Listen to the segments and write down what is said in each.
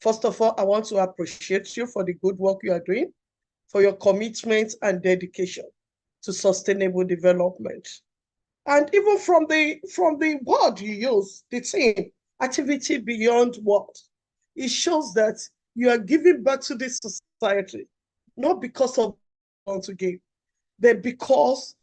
First of all, I want to appreciate you for the good work you are doing, for your commitment and dedication to sustainable development. And even from the word you use, the theme, activity beyond what, it shows that you are giving back to this society, not because of want to give, but because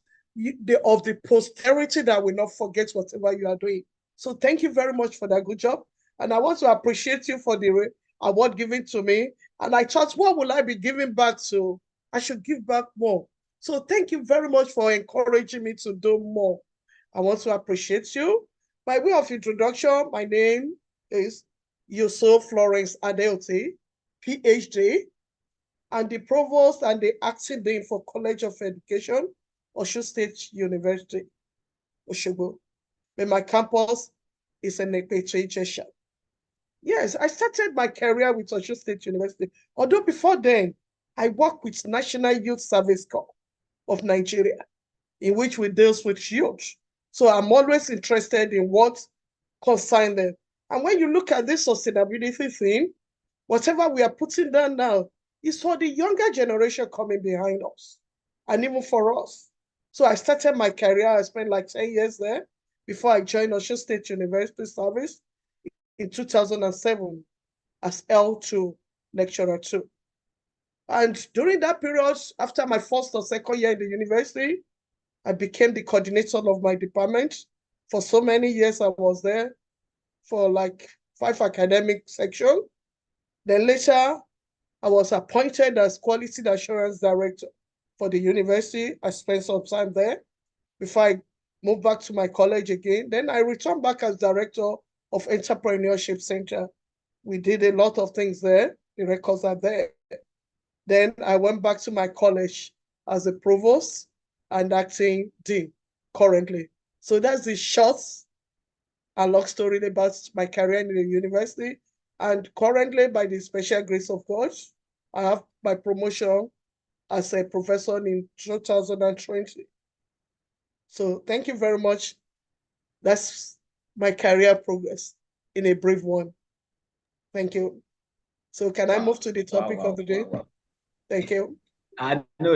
of the posterity that will not forget whatever you are doing. So thank you very much for that good job. And I want to appreciate you for the award given to me. And I thought, what will I be giving back to? I should give back more. So thank you very much for encouraging me to do more. I want to appreciate you. By way of introduction, my name is Yusuf Florence Adeoti, PhD, and the Provost and the Acting Dean for College of Education, Osun State University, Osogbo. But my campus is in Ekpeche. Yes, I started my career with Osun State University. Although before then, I worked with National Youth Service Corps of Nigeria, in which we deal with youth. So I'm always interested in what concerns them. And when you look at this sustainability thing, whatever we are putting down now is for the younger generation coming behind us, and even for us. So I started my career, I spent like 10 years there before I joined Osun State University Service in 2007 as L2 lecturer 2. And during that period, after my first or second year in the university, I became the coordinator of my department. For so many years, I was there for like 5 academic sections. Then later, I was appointed as Quality Assurance Director for the university. I spent some time there before I moved back to my college again. Then I returned back as Director of Entrepreneurship Center. We did a lot of things there. The records are there. Then I went back to my college as a Provost and Acting Dean currently. So that's the short and long story about my career in the university. And currently, by the special grace of God, I have my promotion as a professor in 2020. So thank you very much. That's my career progress in a brief one. Thank you. So can I move to the topic of the day? Thank you. No,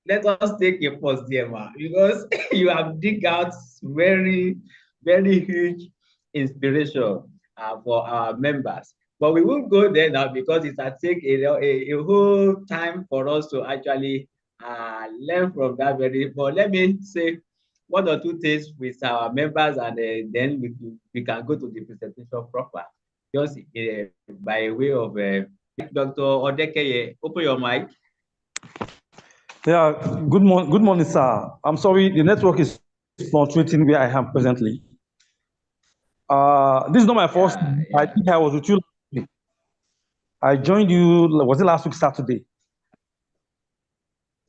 let us take a pause there, ma, because you have dig out very, very huge inspiration for our members. But we won't go there now because it will take a whole time for us to actually learn from that very. But let me say one or two things with our members, and then we can go to the presentation proper. Just by way of Dr. Odekeye, open your mic. Yeah, good morning, sir. I'm sorry, the network is fluctuating where I am presently. This is not my first. Yeah. I think I was with you last week. I joined you, was it last week, Saturday?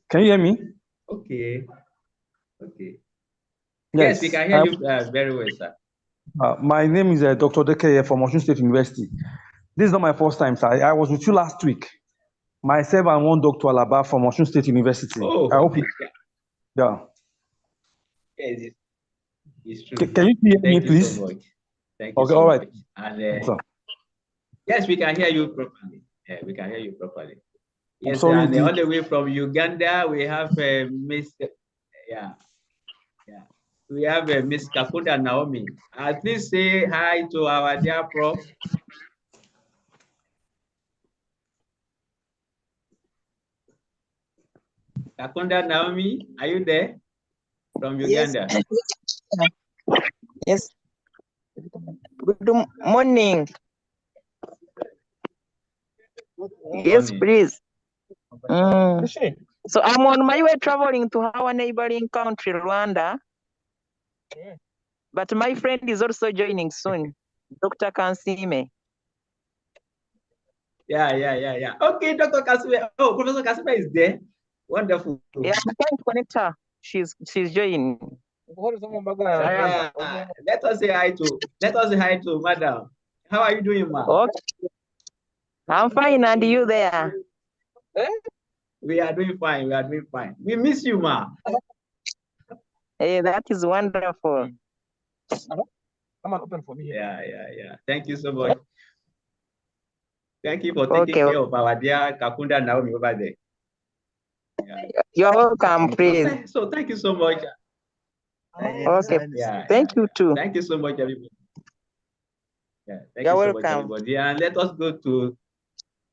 Can you hear me? Okay. Yes, we can hear you very well, sir. My name is Dr. Odekeye from Osun State University. This is not my first time, sir. I was with you last week. Myself and one Dr. Alaba from Osun State University. Oh, I hope you. Yeah. Yes, it's true. Can you hear me, please? So much. Thank you. Okay, so all right. Much. And yes, we can hear you properly. We can hear you properly. Yes, sorry, and all the way from Uganda, we have Miss. We have Miss Kakuda Naomi. Please say hi to our dear prof. Kakunda Naomi, are you there? From Uganda. Yes. Good morning. Yes, please. So I'm on my way traveling to our neighboring country, Rwanda. But my friend is also joining soon, Dr. Kansime. Yeah. Okay, Dr. Kansime. Oh, Professor Kansime is there. Wonderful. Yeah, I'm trying to connect her. She's joining. Yeah. Let us say hi to Madam. How are you doing, ma? Okay. I'm fine, and you there? We are doing fine. We miss you, ma. Hey, that is wonderful. Come on, open for me. Yeah. Thank you so much. Thank you for taking Okay. care of our dear Kakunda Naomi over there. Yeah. You're welcome, please. So thank you so much. Okay. Yeah. Thank you too. Thank you so much, everybody. Yeah. Thank You're you so much, welcome. everybody. And let us go to,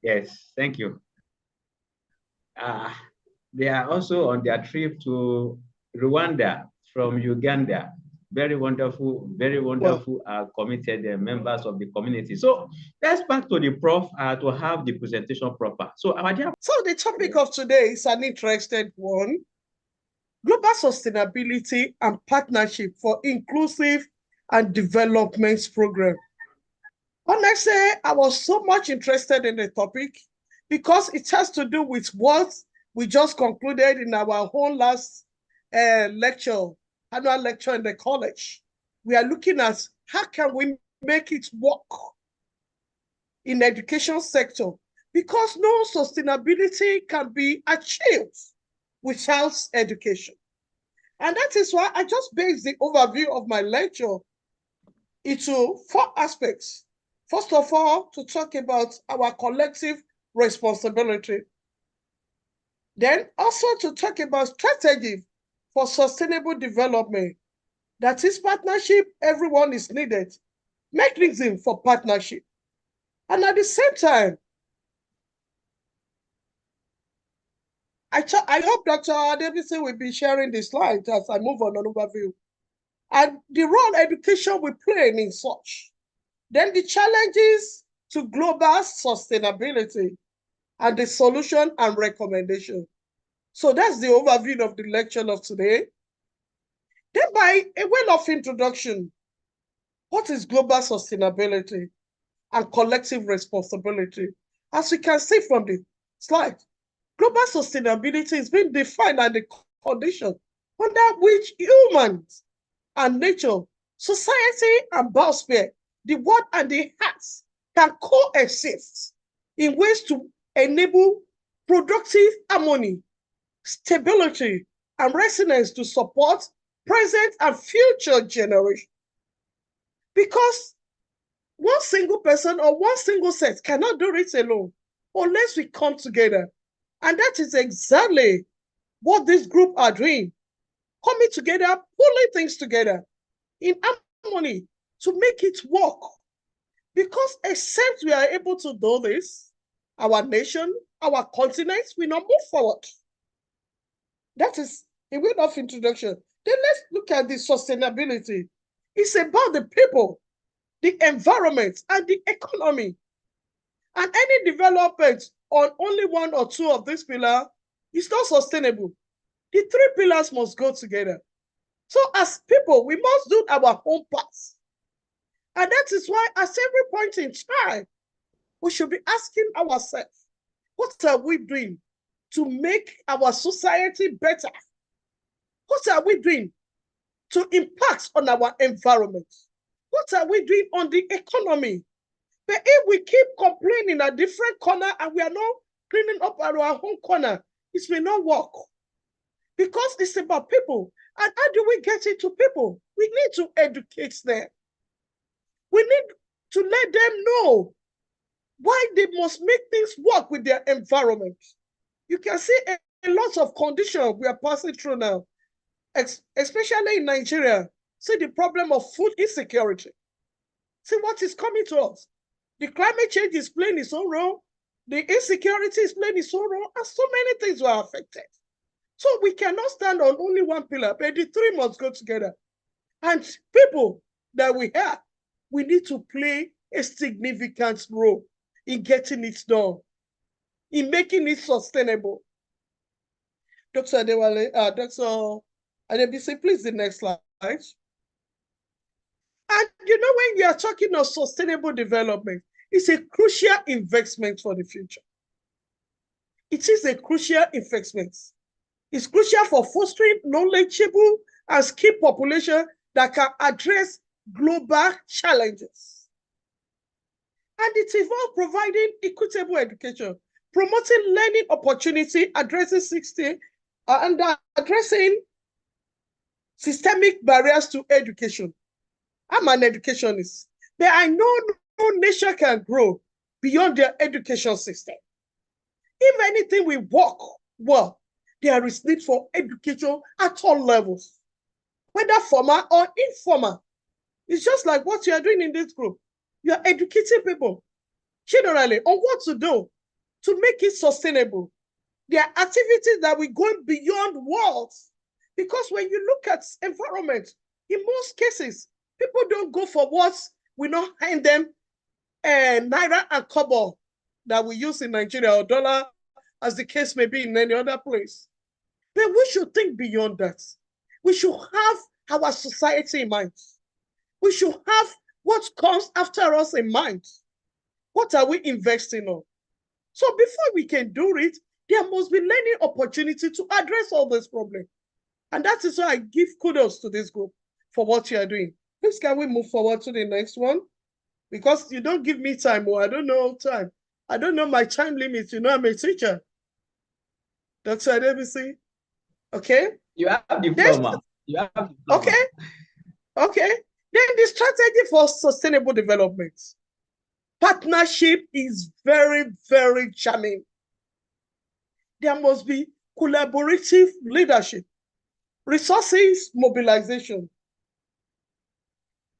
yes, thank you. They are also on their trip to Rwanda from Uganda. Very wonderful, committed members of the community. So let's back to the prof to have the presentation proper. So our dear. So the topic of today is an interesting one: global sustainability and partnership for inclusive and development program. Honestly, I was so much interested in the topic because it has to do with what we just concluded in our whole last annual lecture in the college. We are looking at how can we make it work in the education sector, because no sustainability can be achieved without education. And that is why I just based the overview of my lecture into 4 aspects. First of all, to talk about our collective responsibility. Then also to talk about strategy for sustainable development. That is partnership, everyone is needed. Mechanism for partnership. And at the same time, I hope Dr. Adebisi will be sharing the slides as I move on an overview. And the role education will play in such. Then the challenges to global sustainability and the solution and recommendation. So that's the overview of the lecture of today. Then by a way of introduction, what is global sustainability and collective responsibility? As we can see from the slide, global sustainability is being defined as the condition under which humans and nature, society and biosphere, the world and the heart can coexist in ways to enable productive harmony, stability, and resilience to support present and future generations. Because one single person or one single set cannot do it alone unless we come together. And that is exactly what this group are doing. Coming together, pulling things together in harmony to make it work. Because except we are able to do this, our nation, our continent will not move forward. That is a way of introduction. Then let's look at the sustainability. It's about the people, the environment, and the economy. And any development on only one or two of these pillars is not sustainable. The 3 pillars must go together. So as people, we must do our own part. And that is why at every point in time, we should be asking ourselves, what are we doing to make our society better? What are we doing to impact on our environment? What are we doing on the economy? But if we keep complaining at different corner and we are not cleaning up at our own corner, it may not work. Because it's about people. And how do we get it to people? We need to educate them. We need to let them know why they must make things work with their environment. You can see a lot of conditions we are passing through now, especially in Nigeria. See the problem of food insecurity. See what is coming to us. The climate change is playing its own role. The insecurity is playing its own role, and so many things were affected. So we cannot stand on only one pillar, but the 3 must go together. And people that we have, we need to play a significant role in getting it done, in making it sustainable. Dr. Adewale, Dr. Adebisi, please, the next slide. And you know, when you are talking of sustainable development, it's a crucial investment for the future. It is a crucial investment. It's crucial for fostering knowledgeable and skilled population that can address global challenges. And it involves providing equitable education, promoting learning opportunity, addressing systemic barriers to education. I'm an educationist, but I know no nation can grow beyond their education system. If anything will work well, there is need for education at all levels, whether formal or informal. It's just like what you are doing in this group. You are educating people generally on what to do to make it sustainable. There are activities that will go beyond words. Because when you look at environment, in most cases, people don't go for what we not hand them naira and kobo that we use in Nigeria, or dollar, as the case may be in any other place. But we should think beyond that. We should have our society in mind. We should have what comes after us in mind. What are we investing on? So before we can do it, there must be learning opportunity to address all this problem. And that is why I give kudos to this group for what you are doing. Please, can we move forward to the next one? Because you don't give me time, or I don't know time. I don't know my time limit. You know, I'm a teacher. Dr. Adebisi. Okay? You have the floor, ma'am. You have the floor. Okay. Okay. Then the strategy for sustainable development. Partnership is very, very charming. There must be collaborative leadership, resources mobilization.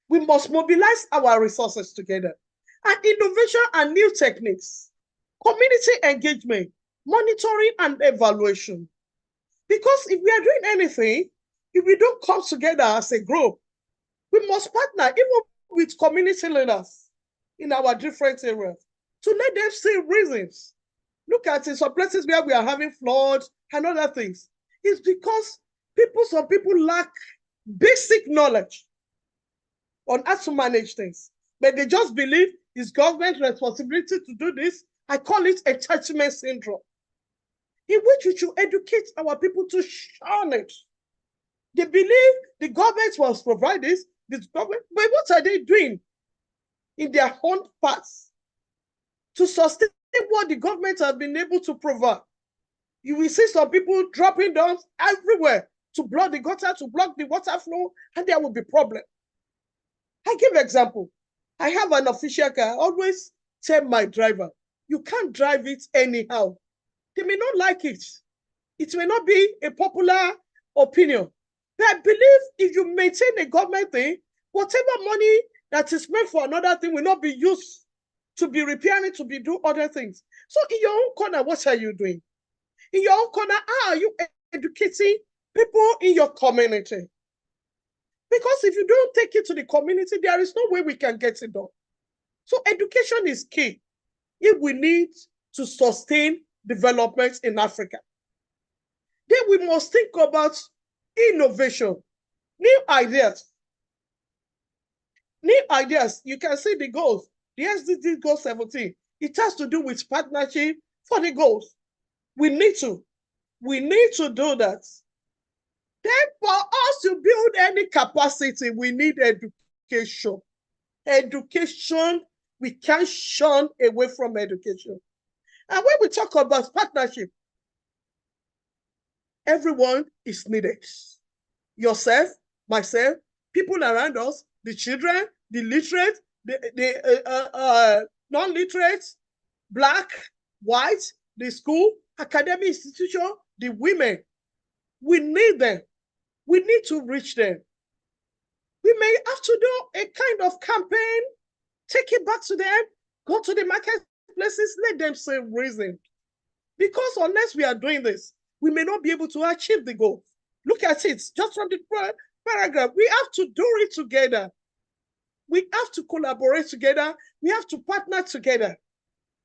We must mobilize our resources together, and innovation and new techniques, community engagement, monitoring and evaluation. Because if we are doing anything, if we don't come together as a group, we must partner even with community leaders in our different areas to let them see reasons. Look at it, some places where we are having floods and other things. It's because some people lack basic knowledge on how to manage things. But they just believe it's government responsibility to do this. I call it attachment syndrome, in which we should educate our people to shun it. They believe the government must provide this government, but what are they doing in their own parts to sustain what the government has been able to provide? You will see some people dropping down everywhere to block the gutter, to block the water flow, and there will be problem. I give example. I have an official car. I always tell my driver, you can't drive it anyhow. They may not like it. It may not be a popular opinion. But I believe if you maintain a government thing, whatever money that is meant for another thing will not be used to be repairing, to be do other things. So in your own corner, what are you doing? In your own corner, how are you educating people in your community? Because if you don't take it to the community, there is no way we can get it done. So education is key if we need to sustain development in Africa. Then we must think about innovation, new ideas. New ideas. You can see the goals. The SDG goal 17. It has to do with partnership for the goals. We need to do that. Then for us to build any capacity, we need education. Education, we can't shun away from education. And when we talk about partnership, everyone is needed. Yourself, myself, people around us, the children, the literate, the non-literate, black, white, the school, academic institution, the women. We need them. We need to reach them. We may have to do a kind of campaign, take it back to them, go to the marketplaces, let them say reason. Because unless we are doing this, we may not be able to achieve the goal. Look at it, just from the paragraph. We have to do it together. We have to collaborate together. We have to partner together.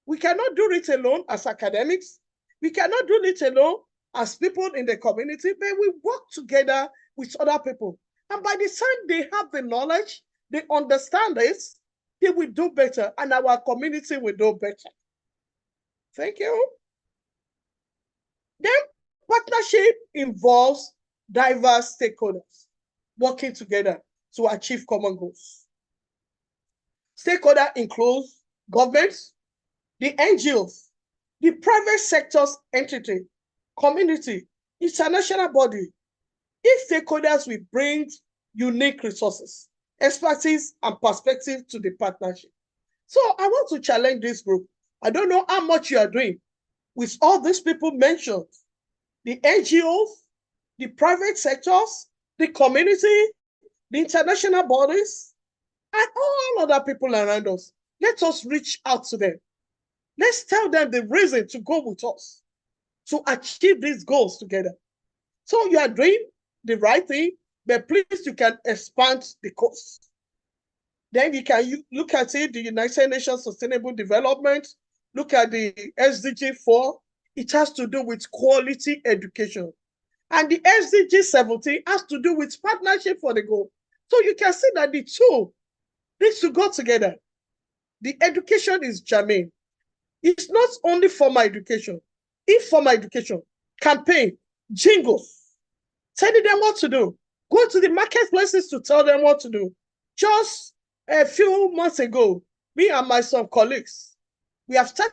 We cannot do it alone as academics. We cannot do it alone as people in the community, but we work together with other people. And by the time they have the knowledge, they understand this, they will do better, and our community will do better. Thank you. Then partnership involves diverse stakeholders working together to achieve common goals. Stakeholder includes governments, the NGOs, the private sector's entity, community, international body. If stakeholders will bring unique resources, expertise, and perspective to the partnership. So I want to challenge this group. I don't know how much you are doing with all these people mentioned, the NGOs, the private sectors, the community, the international bodies, and all other people around us. Let us reach out to them. Let's tell them the reason to go with us to achieve these goals together. So you are doing the right thing, but please, you can expand the course. Then you can look at it, the United Nations Sustainable Development, look at the SDG4. It has to do with quality education. And the SDG17 has to do with partnership for the goal. So you can see that the two needs to go together. The education is germane. It's not only formal education, informal education, campaign, jingles, telling them what to do. Go to the marketplaces to tell them what to do. Just a few months ago, me and my some colleagues, we have started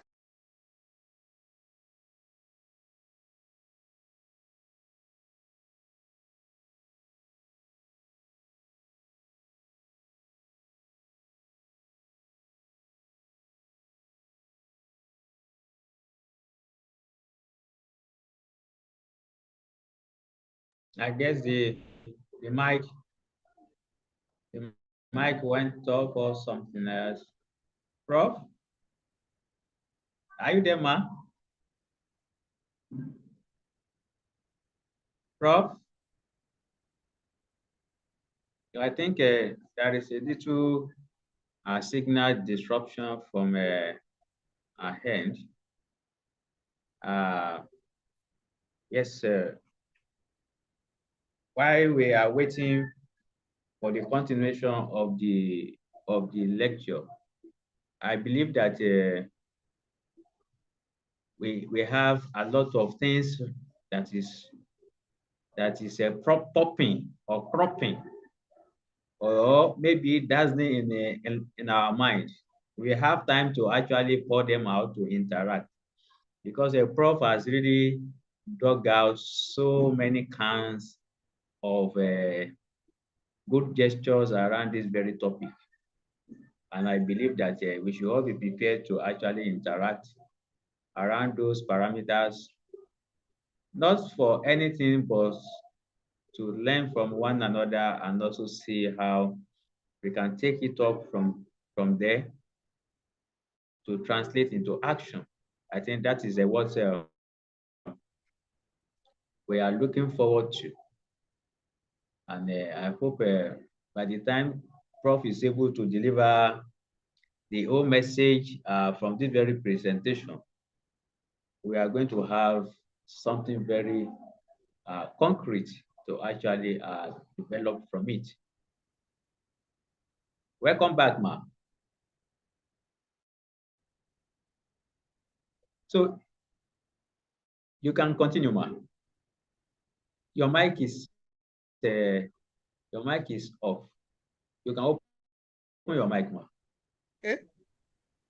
I guess the mic the mic went off or something else. Prof, are you there, ma? Prof, I think there is a little signal disruption from our end. Yes, sir. While we are waiting for the continuation of the lecture, I believe that we have a lot of things that is popping or cropping, or maybe dazzling in our mind. We have time to actually pour them out to interact, because a prof has really dug out so many cans of good gestures around this very topic. And I believe that we should all be prepared to actually interact around those parameters, not for anything, but to learn from one another and also see how we can take it up from there to translate into action. I think that is what we are looking forward to. And I hope by the time Prof is able to deliver the whole message from this very presentation, we are going to have something very concrete to actually develop from it. Welcome back, ma. So you can continue, ma. Your mic is off. You can open your mic, ma. Okay.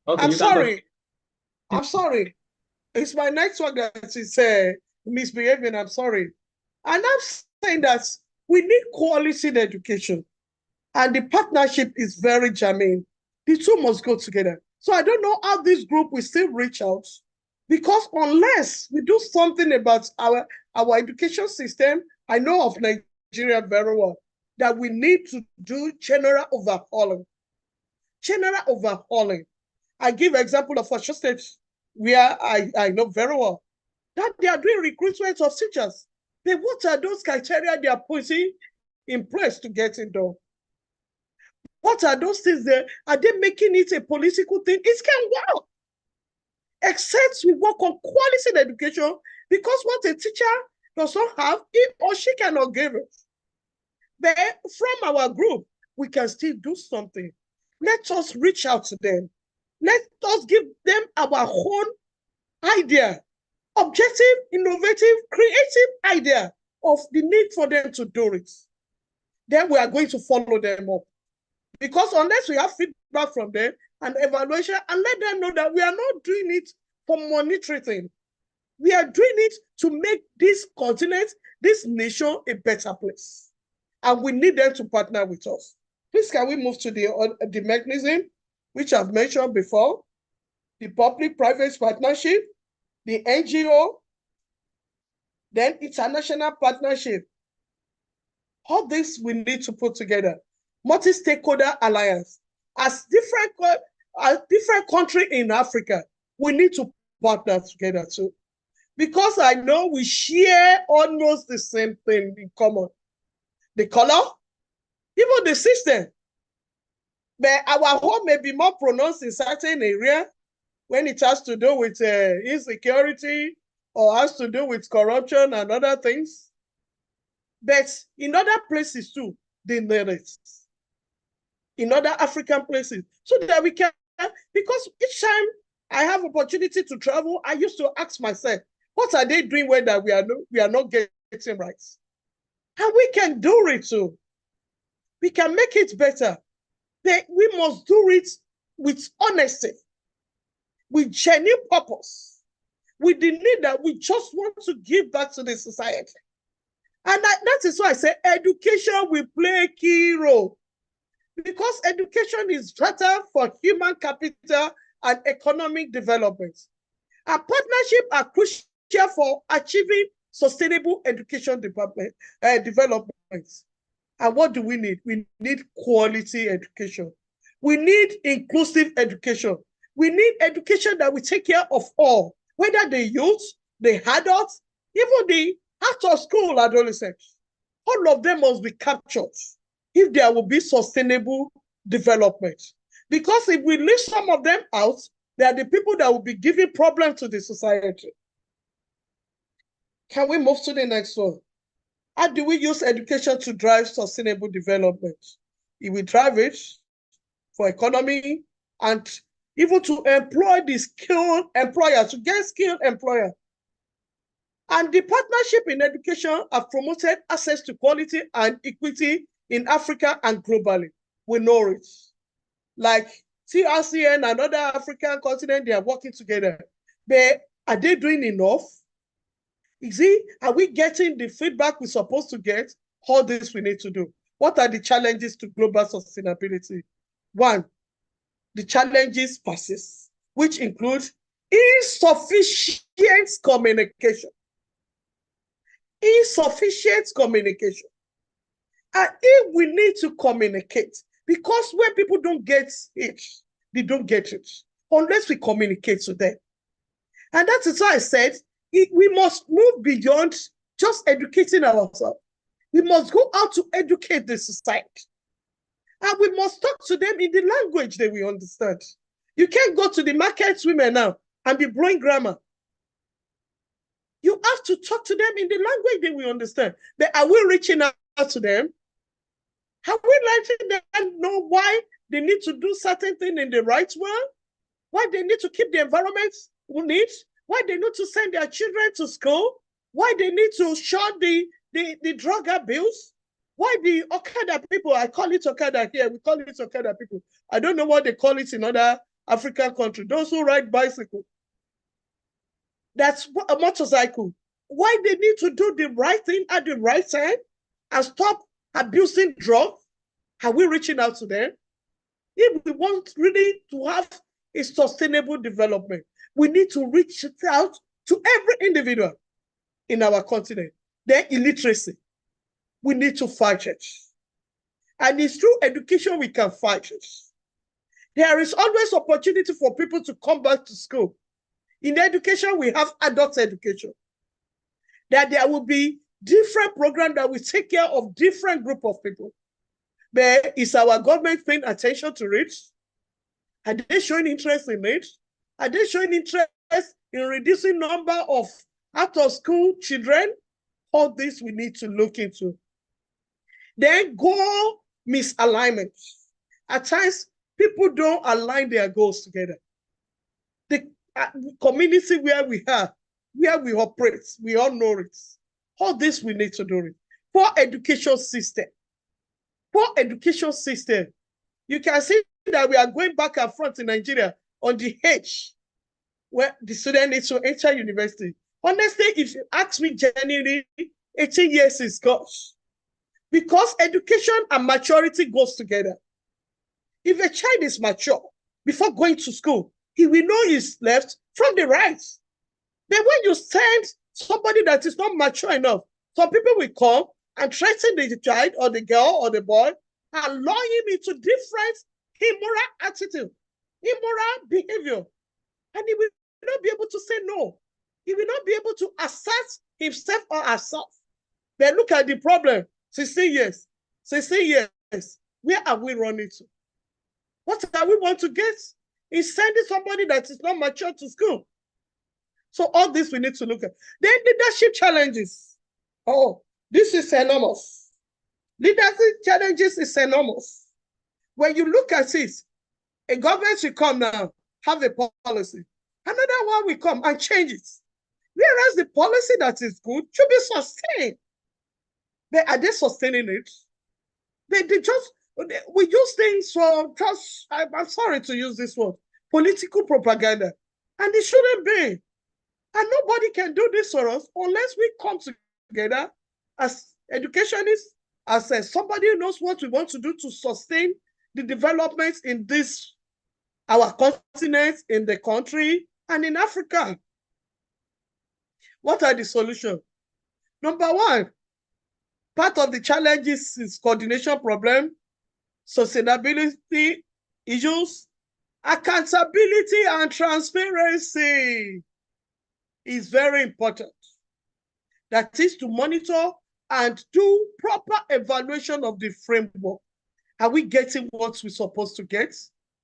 Okay, I'm sorry. I'm sorry. It's my network that is misbehaving. I'm sorry. And I'm saying that we need quality education. And the partnership is very germane. The two must go together. So I don't know how this group will still reach out, because unless we do something about our education system, I know of Nigeria very well, that we need to do general overhauling. General overhauling. I give example of Osho State, where I know very well that they are doing recruitment of teachers. Then what are those criteria they are putting in place to get it done? What are those things there? Are they making it a political thing? It can work. Except we work on quality education, because what a teacher does not have, he or she cannot give it. But from our group, we can still do something. Let us reach out to them. Let us give them our own idea, objective, innovative, creative idea of the need for them to do it. Then we are going to follow them up. Because unless we have feedback from them and evaluation, and let them know that we are not doing it for monetary thing. We are doing it to make this continent, this nation, a better place. And we need them to partner with us. Please, can we move to the mechanism? which I've mentioned before, the public-private partnership, the NGO, then international partnership. All this we need to put together. Multi-stakeholder alliance. As different country in Africa, we need to partner together too. Because I know we share almost the same thing in common. The color, even the system. But our home may be more pronounced in certain area when it has to do with insecurity or has to do with corruption and other things. But in other places too, they need it. In other African places, so that we can, because each time I have opportunity to travel, I used to ask myself, what are they doing where that we are not getting right? And we can do it too. We can make it better. But we must do it with honesty, with genuine purpose, with the need that we just want to give back to the society. And that is why I say education will play a key role. Because education is vital for human capital and economic development. And partnerships are crucial for achieving sustainable education development. And what do we need? We need quality education. We need inclusive education. We need education that will take care of all, whether the youth, the adults, even the out of school adolescents. All of them must be captured if there will be sustainable development. Because if we leave some of them out, they are the people that will be giving problems to the society. Can we move to the next one? How do we use education to drive sustainable development? If we drive it for economy and even to employ the skilled employer, to get skilled employer. And the partnership in education have promoted access to quality and equity in Africa and globally. We know it. Like TRCN and other African continents, they are working together. But are they doing enough? Are we getting the feedback we're supposed to get? All this we need to do. What are the challenges to global sustainability? One, the challenges persist, which include insufficient communication. Insufficient communication. And if we need to communicate, because when people don't get it, they don't get it, unless we communicate to them. And that is why I said, we must move beyond just educating ourselves. We must go out to educate the society. And we must talk to them in the language that we understand. You can't go to the market women now and be blowing grammar. You have to talk to them in the language that we understand. But are we reaching out to them? Have we letting them know why they need to do certain things in the right way? Why they need to keep the environment neat? Why they need to send their children to school? Why they need to shut the drug abuse? Why the Okada people, I call it Okada here, we call it Okada people. I don't know what they call it in other African countries. Those who ride bicycle. That's a motorcycle. Why they need to do the right thing at the right time and stop abusing drugs? Are we reaching out to them? If we want really to have a sustainable development, we need to reach out to every individual in our continent. Their illiteracy, we need to fight it. And it's through education we can fight it. There is always opportunity for people to come back to school. In education, we have adult education. That there will be different programs that will take care of different group of people. But is our government paying attention to it? Are they showing interest in it? Are they showing interest in reducing number of out-of-school children? All this we need to look into. Then goal misalignment. At times, people don't align their goals together. The community where we operate, we all know it. All this we need to do it. Poor education system. Poor education system. You can see that we are going back and front in Nigeria on the age where the student needs to enter university. Honestly, if you ask me genuinely, 18 years is gosh. Because education and maturity goes together. If a child is mature, before going to school. He will know his left from the right. Then when you send somebody that is not mature enough, some people will come and threaten the child or the girl or the boy and lure him into different immoral attitude, immoral behavior. And he will not be able to say no. He will not be able to assert himself or herself. Then look at the problem. 16 years. 16 years. Where are we running to? What do we want to get? Is sending somebody that is not mature to school. So all this we need to look at. Then leadership challenges. Oh, this is enormous. Leadership challenges is enormous. When you look at it, a government will come now, have a policy. Another one will come and change it. Whereas the policy that is good should be sustained. Are they sustaining it? We use things for just, I'm sorry to use this word, political propaganda. And it shouldn't be. And nobody can do this for us unless we come together as educationists, as somebody who knows what we want to do to sustain the developments in this, our continent, in the country, and in Africa. What are the solutions? Number one, part of the challenges is coordination problem, sustainability issues, accountability and transparency is very important. That is to monitor and do proper evaluation of the framework. Are we getting what we're supposed to get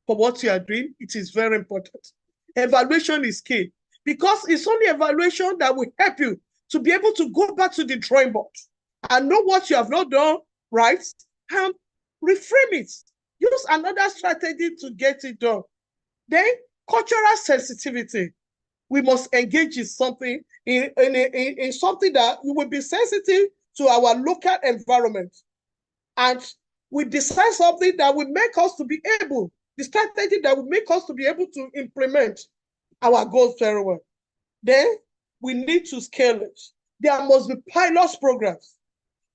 for what you are doing? It is very important. Evaluation is key because it's only evaluation that will help you to be able to go back to the drawing board and know what you have not done right and reframe it. Use another strategy to get it done. Then cultural sensitivity. We must engage in something, in something that we will be sensitive to our local environment. And we decide something that will make us to be able, the strategy that will make us to be able to implement our goals very well. Then we need to scale it. There must be pilot programs.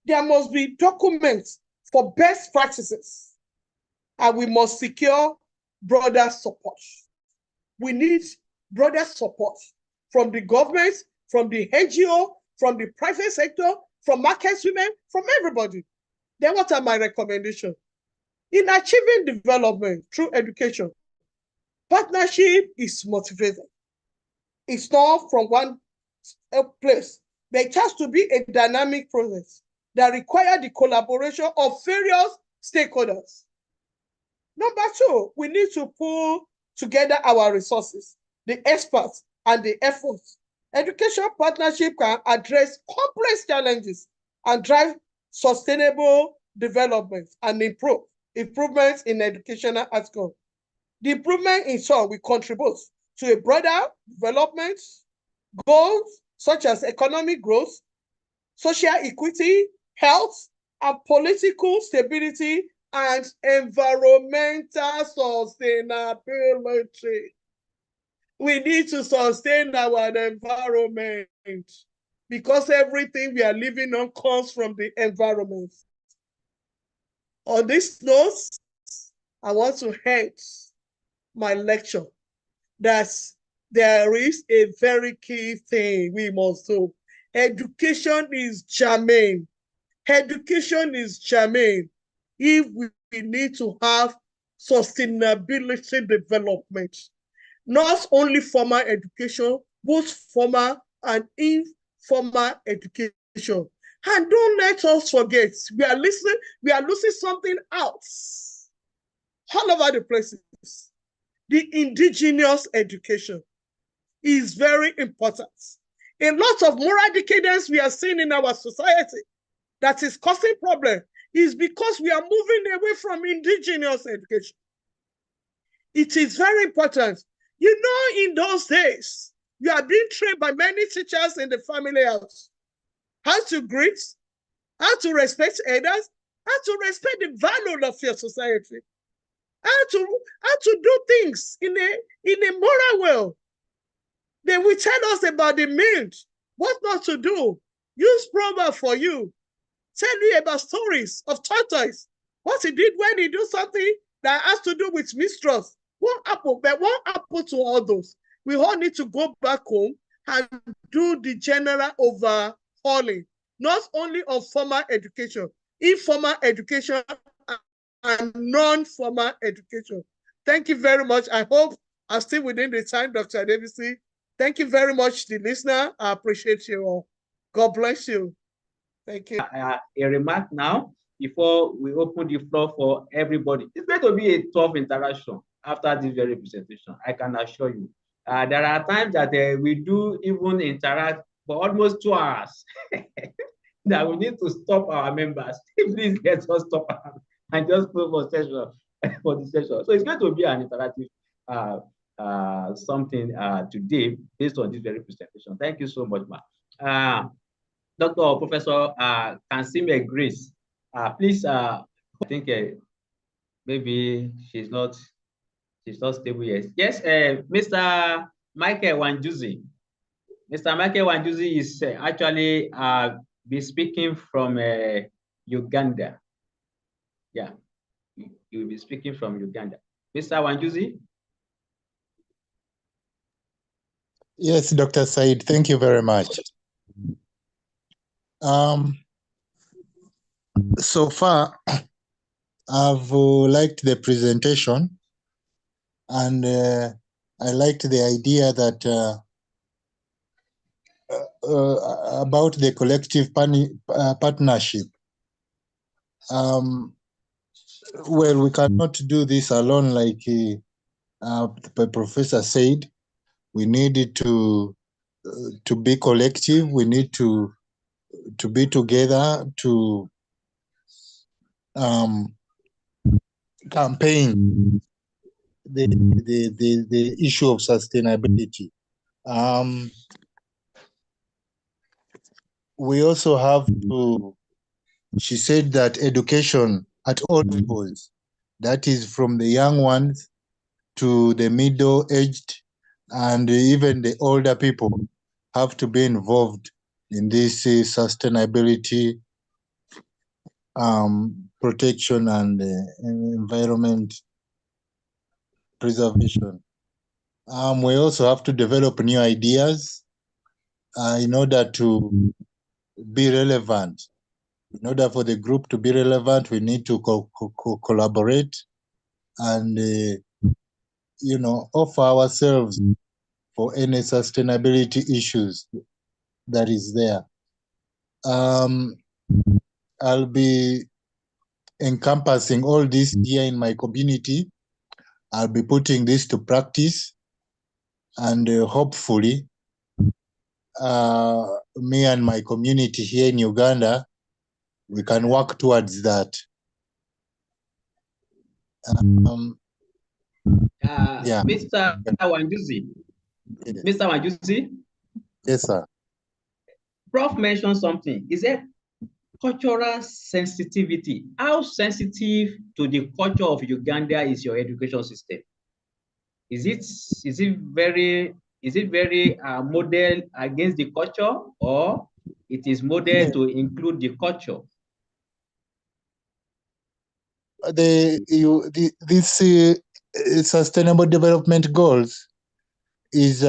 There must be documents for best practices. And we must secure broader support. We need broader support from the government, from the NGO, from the private sector, from market women, from everybody. Then what are my recommendations? In achieving development through education, partnership is motivated. It's not from one place. There has to be a dynamic process that requires the collaboration of various stakeholders. Number two, we need to pull together our resources, the experts and the efforts. Education partnership can address complex challenges and drive sustainable development and improvements in educational outcomes. The improvement in short will contribute to a broader development goals such as economic growth, social equity, health, and political stability and environmental sustainability. We need to sustain our environment because everything we are living on comes from the environment. On this note, I want to end my lecture that there is a very key thing we must do. Education is germane. Education is germane if we need to have sustainability development. Not only formal education, both formal and informal education. And don't let us forget, we are losing something else all over the places. The indigenous education is very important. A lot of moral decadence we are seeing in our society that is causing problems is because we are moving away from indigenous education. It is very important. You know, in those days, you are being trained by many teachers in the family house. How to greet, how to respect others, how to respect the value of your society, how to do things in a moral way. They will tell us about the means, what not to do, use proverb for you, tell you about stories of tortoise, what he did when he did something that has to do with mistrust, one apple, but one apple to all those. We all need to go back home and do the general overhauling, not only of formal education, informal education, and non-formal education. Thank you very much. I hope I'm still within the time, Dr. Davison. Thank you very much, the listener. I appreciate you all. God bless you. Thank you. A remark now before we open the floor for everybody. It's going to be a tough interaction after this very presentation, I can assure you. There are times that we do even interact for almost 2 hours that we need to stop our members. Please let us stop and just go for session for the session. So it's going to be an interactive something today based on this very presentation. Thank you so much, ma. Dr. or Professor Kansime Grace, please. I think maybe she's not stable yet. Yes, Mr. Michael Wanjuzi. Mr. Michael Wanjuzi is actually be speaking from Uganda. Yeah, he will be speaking from Uganda. Mr. Wanjuzi. Yes, Dr. Said, thank you very much. So far, I've liked the presentation, and I liked the idea that about the collective partnership. Well, we cannot do this alone, like the professor said. We need to be collective. We need to be together to campaign the issue of sustainability. We also have to, she said that education at all levels, that is from the young ones to the middle-aged and even the older people, have to be involved in this sustainability protection and environment preservation. We also have to develop new ideas in order to be relevant. In order for the group to be relevant, we need to collaborate and you know, offer ourselves for any sustainability issues that is there. I'll be encompassing all this here in my community. I'll be putting this to practice, and hopefully me and my community here in Uganda, we can work towards that. Yeah. Mr. Wanjuzi. Yes. Mr. Wanjuzi. Yes, sir. Prof mentioned something. Is it cultural sensitivity? How sensitive to the culture of Uganda is your education system? Is it very model against the culture, or it is model to include the culture? This sustainable development goals is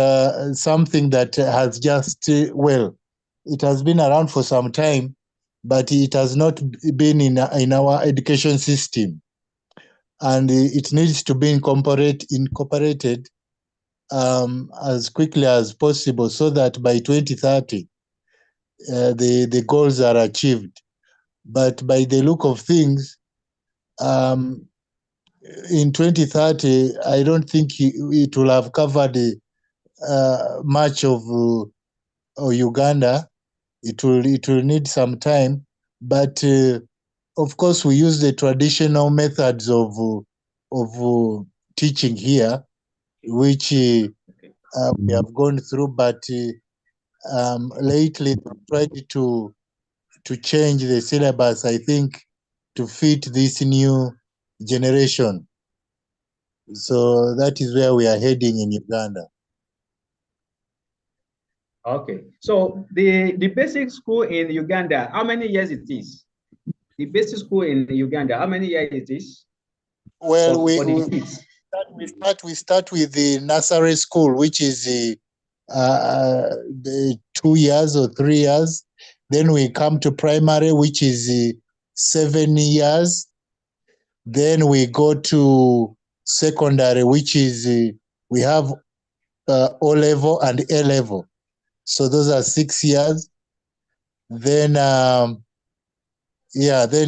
something that has just well, it has been around for some time, but it has not been in our education system, and it needs to be incorporated as quickly as possible, so that by 2030 the goals are achieved. But by the look of things, in 2030, I don't think it will have covered much of Uganda. It will need some time, but of course we use the traditional methods of teaching here, which we have gone through. But lately, tried to change the syllabus, I think, to fit this new generation. So that is where we are heading in Uganda. Okay, so the basic school in Uganda, how many years it is? The basic school in Uganda, how many years it is? Well, for the kids? we start with the nursery school, which is the 2 years or 3 years. Then we come to primary, which is 7 years. Then we go to secondary, which is we have O level and A level. So those are 6 years. Then then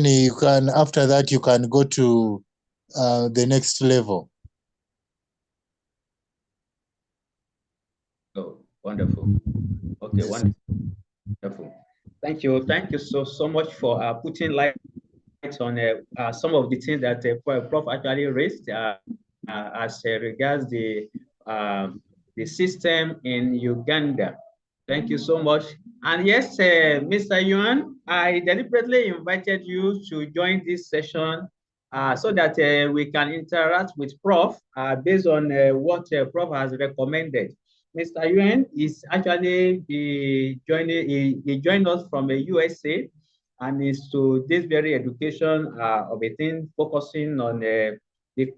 you can, after that you can go to the next level. Oh, wonderful. Okay, Yes. wonderful. Thank you so much for putting light on some of the things that Prof actually raised as regards the system in Uganda. Thank you so much. And yes, Mr. Yuan, I deliberately invited you to join this session so that we can interact with Prof based on what Prof has recommended. Mr. Yuan is actually he joined us from the USA and is to this very education of a thing focusing on the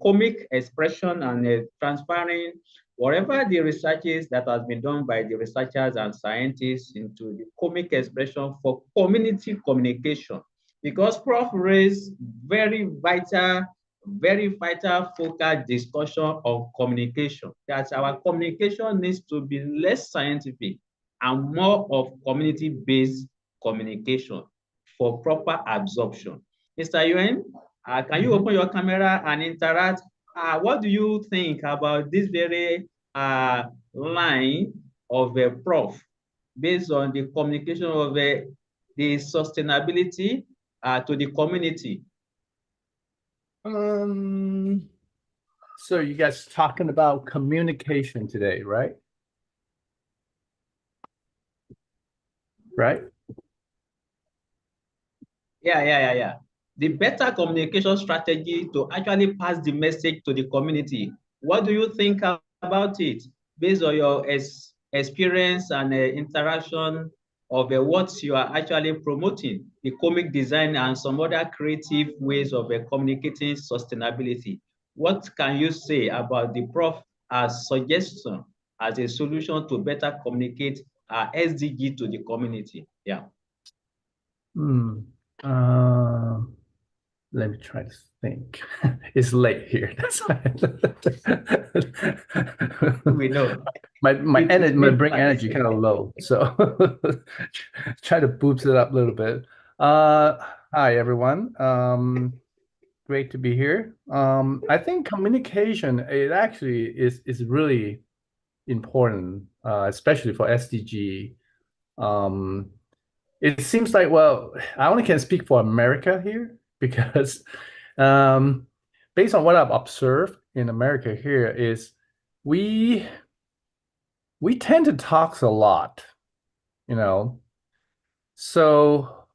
comic expression and transferring whatever the research is that has been done by the researchers and scientists into the comic expression for community communication. Because Prof raised very vital focal discussion of communication, that our communication needs to be less scientific and more of community-based communication for proper absorption. Mr. Yuen, can you open your camera and interact? What do you think about this very line of a Prof based on the communication of the sustainability to the community? So you guys talking about communication today, right? Right? Yeah. The better communication strategy to actually pass the message to the community. What do you think about it based on your experience and interaction of what you are actually promoting, the comic design and some other creative ways of communicating sustainability? What can you say about the Prof as suggestion as a solution to better communicate SDG to the community? Yeah. Let me try to think. It's late here. That's why. We know. My brain energy kind of low, so try to boost it up a little bit. Hi everyone. Great to be here. I think communication, it actually is really important, especially for SDG. It seems like, well, I only can speak for America here because based on what I've observed in America here is we tend to talk a lot, you know. So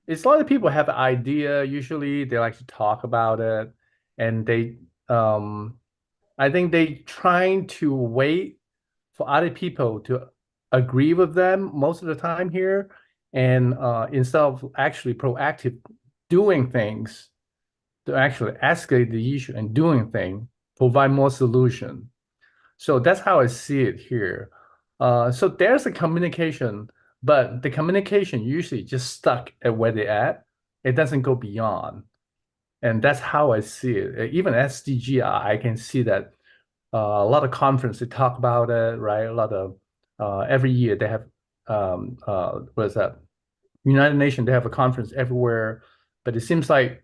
it's a lot of people have an idea. Usually they like to talk about it, and they I think they trying to wait for other people to agree with them most of the time here, and instead of actually proactive doing things to actually escalate the issue and doing things, provide more solution. So that's how I see it here. So there's a communication, but the communication usually just stuck at where they're at. It doesn't go beyond. And that's how I see it. Even SDG, I can see that a lot of conferences talk about it, right? A lot of every year they have what is that? United Nations, they have a conference everywhere, but it seems like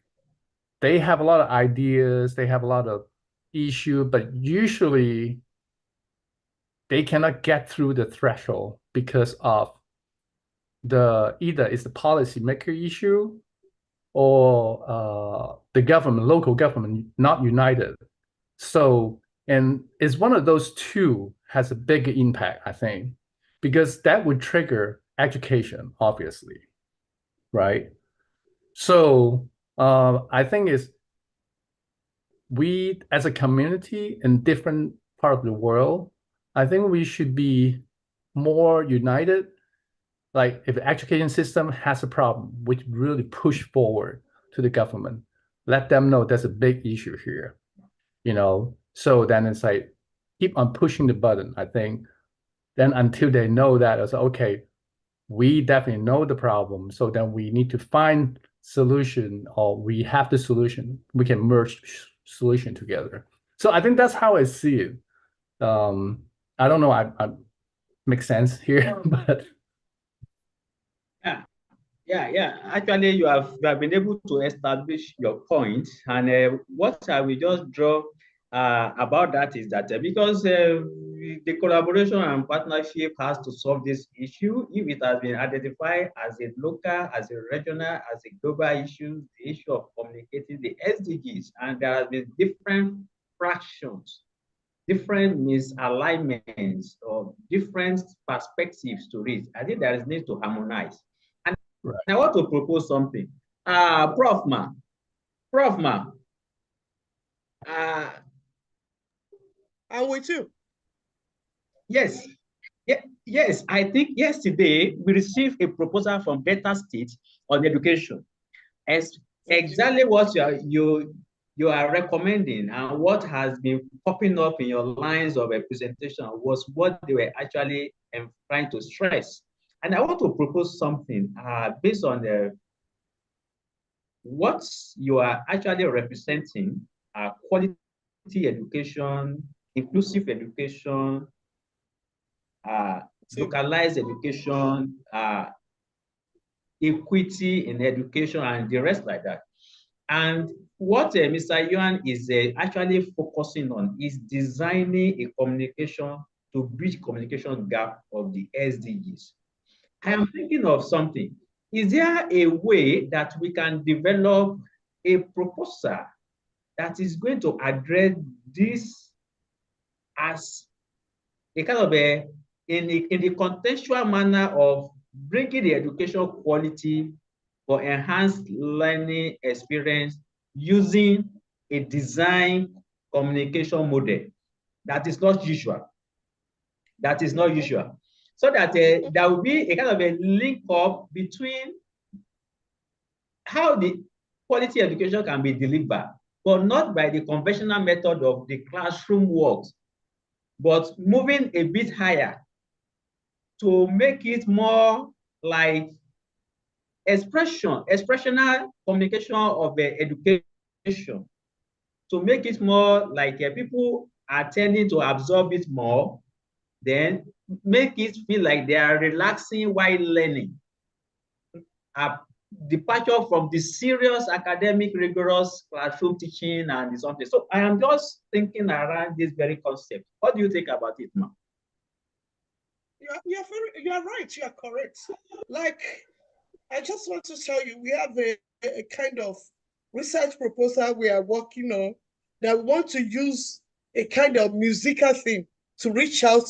they have a lot of ideas, they have a lot of issues, but usually they cannot get through the threshold because of either it's the policymaker issue or the government, local government, not united. So, and it's one of those two has a big impact, I think, because that would trigger education, obviously, right? So I think it's we as a community in different part of the world, I think we should be more united. Like if the education system has a problem, we really push forward to the government, let them know there's a big issue here. So then it's like keep on pushing the button, I think. Then until they know that, it's okay, we definitely know the problem. So then we need to find solution, or we have the solution. We can merge solution together. So I think that's how I see it. I don't know. I make sense here, but yeah. Actually, you have been able to establish your point, and what I will just draw about that is that because the collaboration and partnership has to solve this issue. If it has been identified as a local, as a regional, as a global issue, the issue of communicating the SDGs, and there has been different fractions, different misalignments, or different perspectives to it. I think there is need to harmonize. And right. I want to propose something. Prof. Ma. I'm with you. Yes. Yes, I think yesterday we received a proposal from Delta State on education. As exactly what you are recommending and what has been popping up in your lines of a presentation was what they were actually trying to stress. And I want to propose something based on what you are actually representing: quality education, inclusive education, localized education, equity in education, and the rest like that. And what Mr. Yuan is actually focusing on is designing a communication to bridge communication gap of the SDGs. I am thinking of something. Is there a way that we can develop a proposal that is going to address this as a kind of in the contextual manner of bringing the education quality for enhanced learning experience using a design communication model that is not usual? That is not usual. So that there will be a kind of a link up between how the quality education can be delivered, but not by the conventional method of the classroom works, but moving a bit higher to make it more like expressional communication of education, to make it more like people are tending to absorb it more, then make it feel like they are relaxing while learning. A departure from the serious academic, rigorous classroom teaching and something. So I am just thinking around this very concept. What do you think about it, ma'am? You are right. You are correct. Like, I just want to tell you, we have a kind of research proposal we are working on that we want to use a kind of musical thing to reach out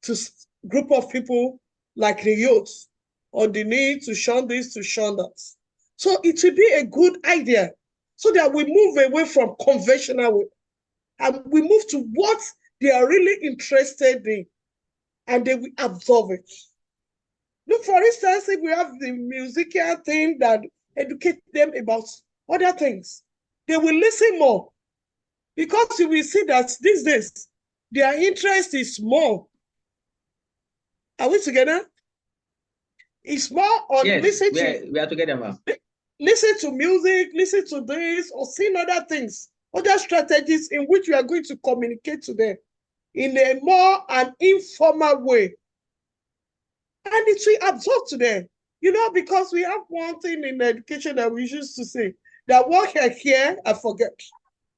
to a group of people like the youth on the need to shun this, to shun that. So it will be a good idea so that we move away from conventional way and we move to what they are really interested in, and they will absorb it. Look, for instance, if we have the musical thing that educate them about other things, they will listen more, because you will see that these days their interest is more. Are we together? It's more on we are together, ma'am. Listen to music, listen to this, or seeing other things, other strategies in which we are going to communicate to them in a more an informal way. And it will absorb to them. Because we have one thing in education that we used to say, that what I hear, I forget.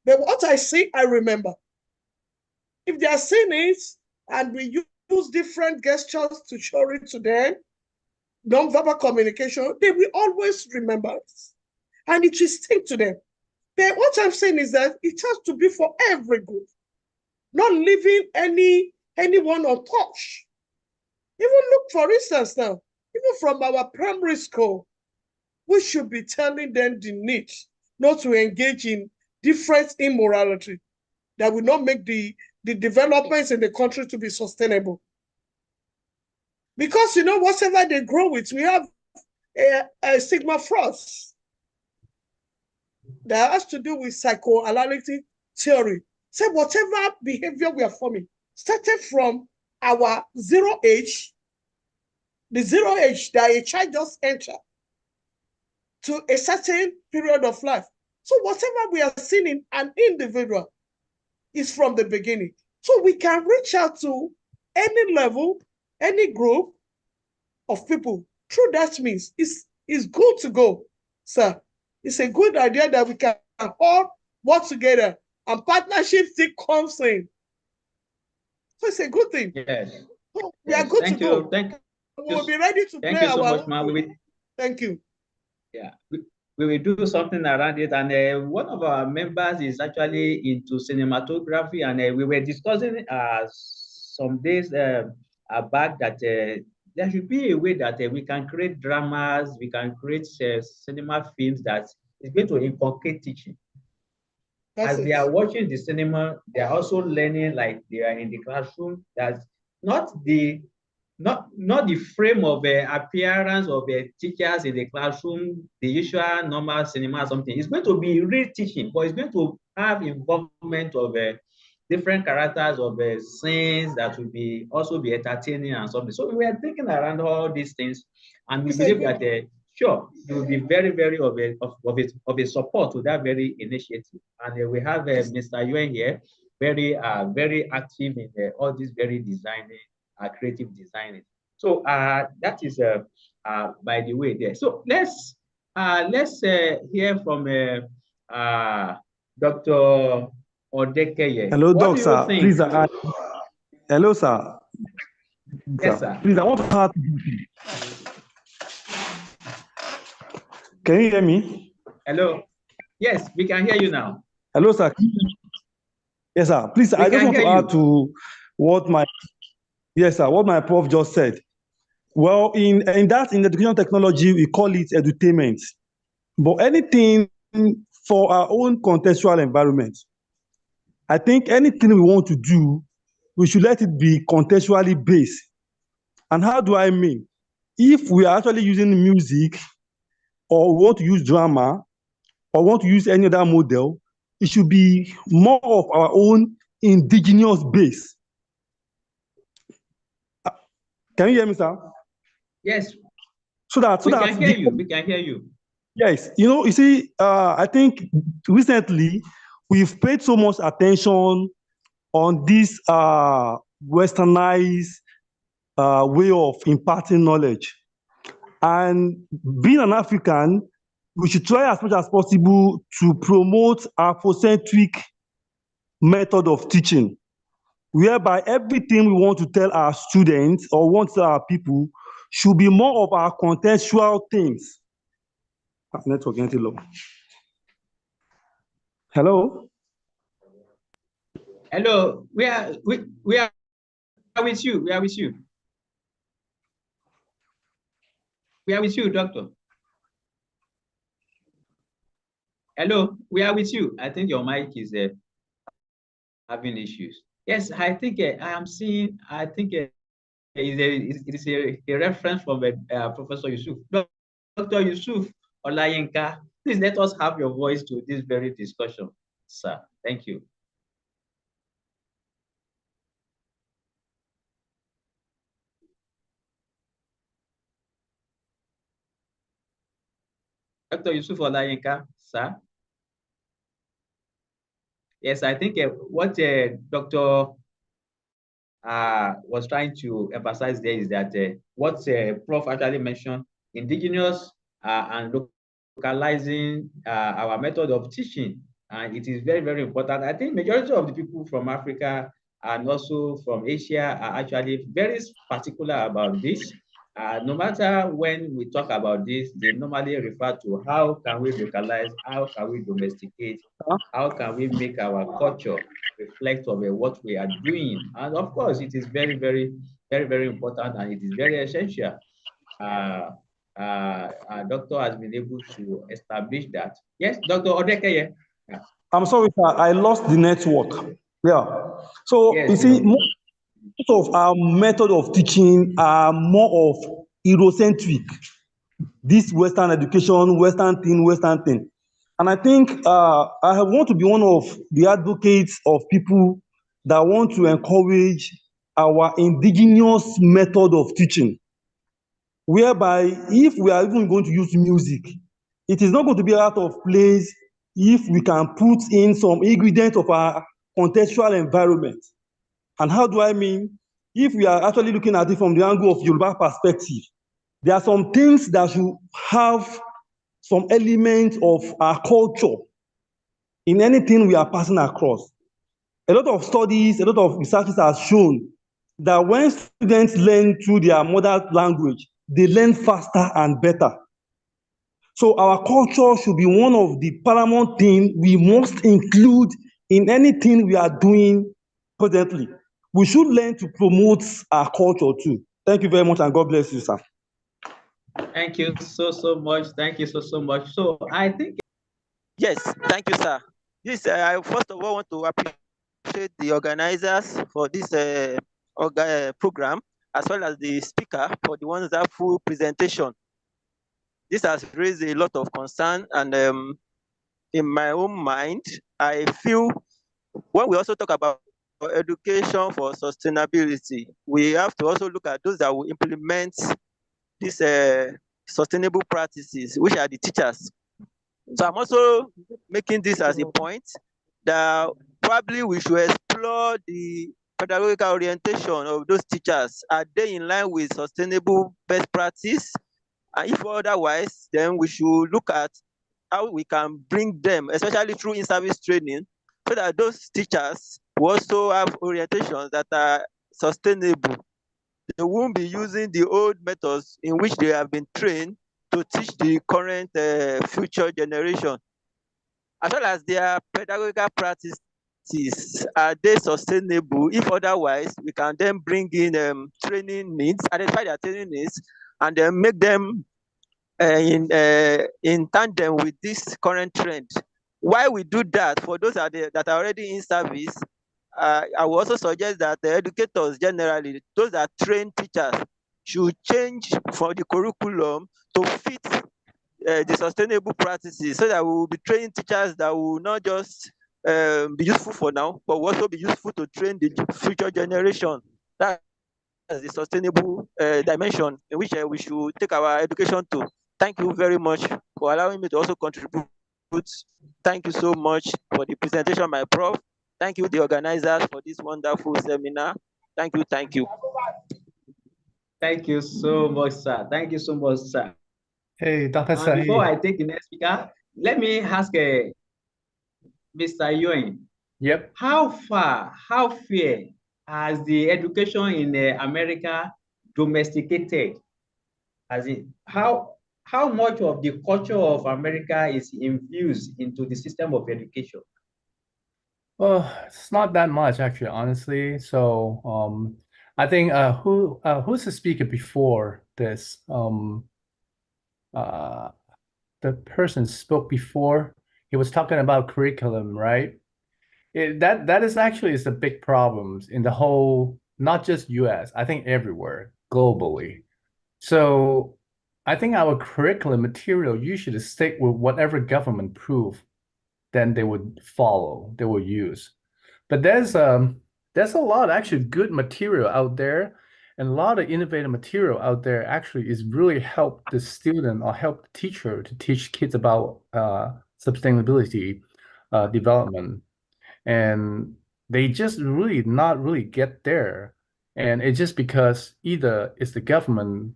But what I see, I remember. If they are saying it, and we use different gestures to show it to them, non-verbal communication, they will always remember it. And it will stick to them. But what I'm saying is that it has to be for every group, not leaving anyone untouched. Even look, for instance, now, even from our primary school, we should be telling them the need not to engage in different immorality that will not make the developments in the country to be sustainable. Because, whatever they grow with, we have a stigma frost that has to do with psychoanalytic theory say whatever behavior we are forming started from our 0 age, the 0 age that a child just entered to a certain period of life. So whatever we are seeing in an individual is from the beginning. So we can reach out to any level, any group of people through that means. It's good to go, sir. It's a good idea that we can all work together and partnership still comes in. So it's a good thing. Yes. So we are good to go. Thank you. We'll be ready to Thank play you so our much, ma'am. Thank you. Yeah, we will do something around it. And one of our members is actually into cinematography, and we were discussing some days back that there should be a way that we can create dramas, we can create cinema films that is going to inculcate teaching. As they are watching the cinema, they are also learning like they are in the classroom. That's not the frame of appearance of teachers in the classroom, the usual normal cinema or something. It's going to be real teaching, but it's going to have involvement of different characters of scenes that will be also be entertaining and something. So we were thinking around all these things, and we believe that sure, it will be very, very of a support to that very initiative. And we have Mr. Yuen here, very active in all these very designing, creative designing. So that is by the way there. So let's hear from Dr. Odekeye. Hello, doctor. Please, hello, sir. Yes, sir. Please, I want to ask. Can you hear me? Hello. Yes, we can hear you now. Hello, sir. Yes, sir. Please, I just want to add to what my what my prof just said. Well, in educational technology, we call it edutainment. But anything for our own contextual environment, I think anything we want to do, we should let it be contextually based. And how do I mean? If we are actually using music, or want to use drama, or want to use any other model, it should be more of our own indigenous base. Can you hear me, sir? Yes. We can hear you. We can hear you. Yes. You see, I think recently we've paid so much attention on this westernized way of imparting knowledge. And being an African, we should try as much as possible to promote Afrocentric method of teaching, whereby everything we want to tell our students or want to tell our people should be more of our contextual things. Network getting low. Hello? Hello, we are with you. We are with you. We are with you, doctor. Hello, we are with you. I think your mic is having issues. Yes, I think I am seeing, I think it is a reference from Professor Yusuf. Dr. Yusuf Olayinka, please let us have your voice to this very discussion, sir. Thank you. Dr. Yusuf Olayinka, sir. Yes, I think what Dr. was trying to emphasize there is that what Prof actually mentioned, indigenous and localizing our method of teaching, and it is very, very important. I think majority of the people from Africa and also from Asia are actually very particular about this. No matter when we talk about this, they normally refer to how can we localize, how can we domesticate, how can we make our culture reflect of what we are doing. And of course, it is very, very, very, very important, and it is very essential. Our doctor has been able to establish that. Yes, Dr. Odekeye. Yeah. I'm sorry, sir, I lost the network. Yeah. So yes, you see, most of our method of teaching are more of Eurocentric. This Western education, Western thing. And I think I want to be one of the advocates of people that want to encourage our indigenous method of teaching, whereby if we are even going to use music, it is not going to be out of place if we can put in some ingredients of our contextual environment. And how do I mean? If we are actually looking at it from the angle of Yoruba perspective, there are some things that should have some element of our culture in anything we are passing across. A lot of studies, a lot of researches have shown that when students learn through their mother language, they learn faster and better. So our culture should be one of the paramount things we must include in anything we are doing presently. We should learn to promote our culture too. Thank you very much, and God bless you, sir. Thank you so much. Thank you so much. So I think. Yes, thank you, sir. This I first of all want to appreciate the organizers for this program, as well as the speaker for the wonderful presentation. This has raised a lot of concern, and in my own mind, I feel when we also talk about education for sustainability, we have to also look at those that will implement these sustainable practices, which are the teachers. So I'm also making this as a point that probably we should explore the pedagogical orientation of those teachers. Are they in line with sustainable best practice? And if otherwise, then we should look at how we can bring them, especially through in-service training, so that those teachers will also have orientations that are sustainable. They won't be using the old methods in which they have been trained to teach the current future generation. As well as their pedagogical practices, are they sustainable? If otherwise, we can then bring in training needs, identify their training needs, and then make them in tandem with this current trend. Why we do that, for those that are already in service, I will also suggest that the educators generally, those that train teachers, should change for the curriculum to fit the sustainable practices, so that we will be training teachers that will not just be useful for now, but will also be useful to train the future generation. That's the sustainable dimension in which we should take our education to. Thank you very much for allowing me to also contribute. Thank you so much for the presentation, my prof. Thank you, the organizers, for this wonderful seminar. Thank you, thank you. Thank you so much, sir. Thank you so much, sir. Hey, Dr. And before I take the next speaker, let me ask Mr. Yuen. Yep. How fair has the education in America domesticated? As in, how much of the culture of America is infused into the system of education? Well, it's not that much, actually, honestly. So I think who's the speaker before this? The person spoke before. He was talking about curriculum, right? That is actually the big problems in the whole, not just US, I think everywhere, globally. So I think our curriculum material usually stick with whatever government proof, then they would follow, they will use. But there's a lot actually good material out there, and a lot of innovative material out there actually is really help the student or help the teacher to teach kids about sustainability development. And they just really not really get there. And it's just because either it's the government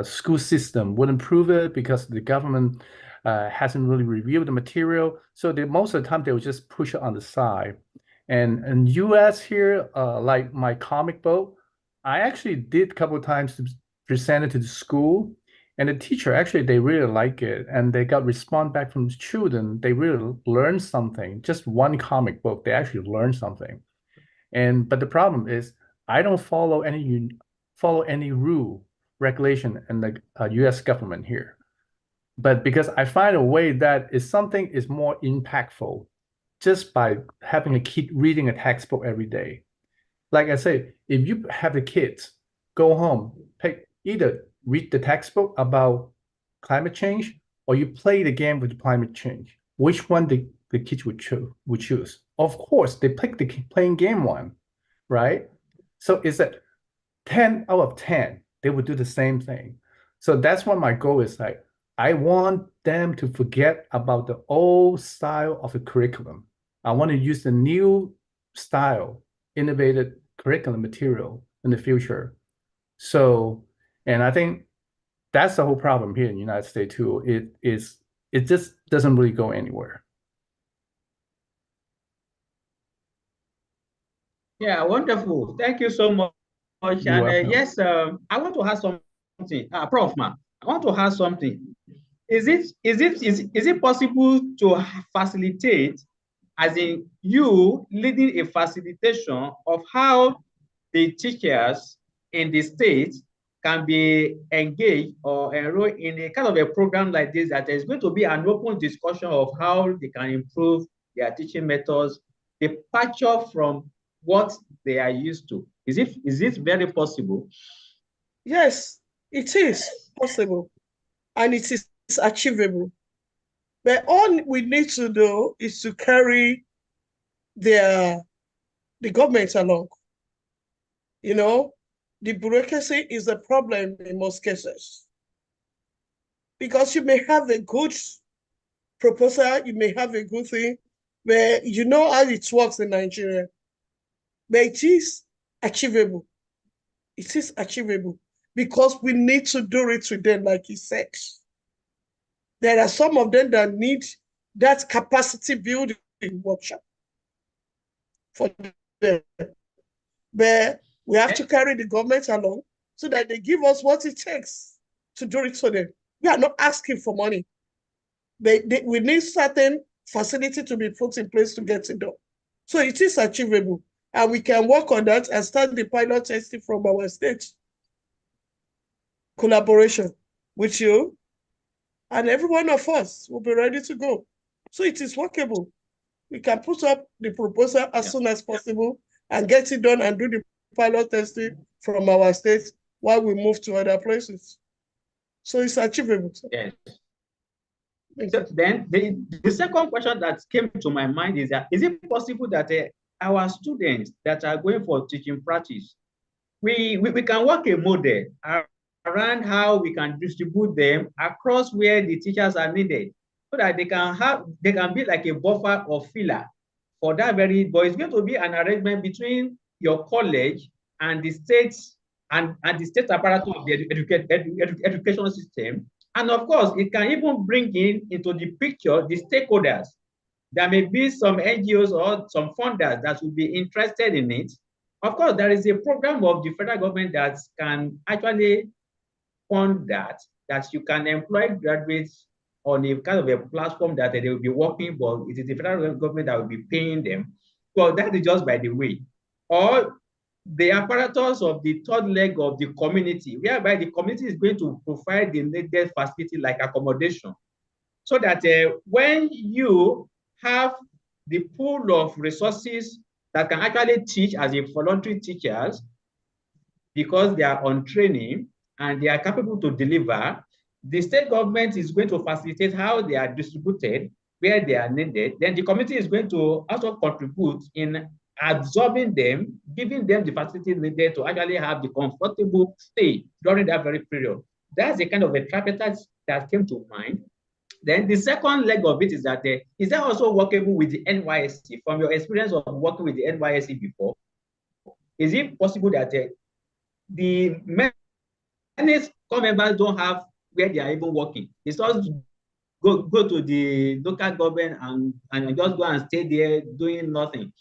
school system wouldn't prove it, because the government hasn't really reviewed the material. So most of the time they will just push it on the side. And in US here, like my comic book, I actually did a couple of times to present it to the school, and the teacher actually, they really like it, and they got response back from the children. They really learned something. Just one comic book, they actually learned something. But the problem is, I don't follow any rule regulation in the U.S. government here. But because I find a way that is something is more impactful just by having a kid reading a textbook every day. Like I say, if you have the kids go home, either read the textbook about climate change, or you play the game with climate change. which one the kids would choose. Of course, they pick the playing game one, right? So it's a 10 out of 10, they would do the same thing. So that's what my goal is like. I want them to forget about the old style of the curriculum. I want to use the new style, innovative curriculum material in the future. So, and I think that's the whole problem here in the United States too. It just doesn't really go anywhere. Yeah, wonderful. Thank you so much. And yes, I want to ask something, Prof. Ma. I want to ask something. Is it possible to facilitate, as in you leading a facilitation of how the teachers in the state can be engaged or enrolled in a kind of a program like this, that is going to be an open discussion of how they can improve their teaching methods, departure from what they are used to? Is it very possible? Yes, it is possible, and it is achievable. But all we need to do is to carry the government along. You know, the bureaucracy is a problem in most cases. Because you may have a good proposal, you may have a good thing, but you know how it works in Nigeria. But it is achievable. It is achievable because we need to do it with them, like he said. There are some of them that need that capacity building workshop for them. But we have to carry the government along so that they give us what it takes to do it for them. We are not asking for money. We need certain facility to be put in place to get it done. So it is achievable. And we can work on that and start the pilot testing from our state. Collaboration with you, and every one of us will be ready to go. So it is workable. We can put up the proposal as soon as possible and get it done and do the pilot testing from our state while we move to other places. So it's achievable. Yes. So then the second question that came to my mind is that, is it possible that our students that are going for teaching practice, we can work a model around how we can distribute them across where the teachers are needed, so that they can be like a buffer or filler for that very, but it's going to be an arrangement between your college and the states and the state apparatus of the education system. And of course, it can even bring into the picture the stakeholders. There may be some NGOs or some funders that will be interested in it. Of course, there is a program of the federal government that can actually fund that you can employ graduates on a kind of a platform that they will be working, but it is the federal government that will be paying them. Well, that is just by the way. Or the apparatus of the third leg of the community, whereby the community is going to provide the needed facility like accommodation, so that when you have the pool of resources that can actually teach as a voluntary teachers, because they are on training and they are capable to deliver, the state government is going to facilitate how they are distributed, where they are needed. Then the community is going to also contribute in absorbing them, giving them the facilities needed to actually have the comfortable stay during that very period. That's the kind of a tripetite that came to mind. Then the second leg of it is that, is that also workable with the NYSC? From your experience of working with the NYSC before, is it possible that the many members don't have where they are even working? It's just go to the local government and just go and stay there doing nothing.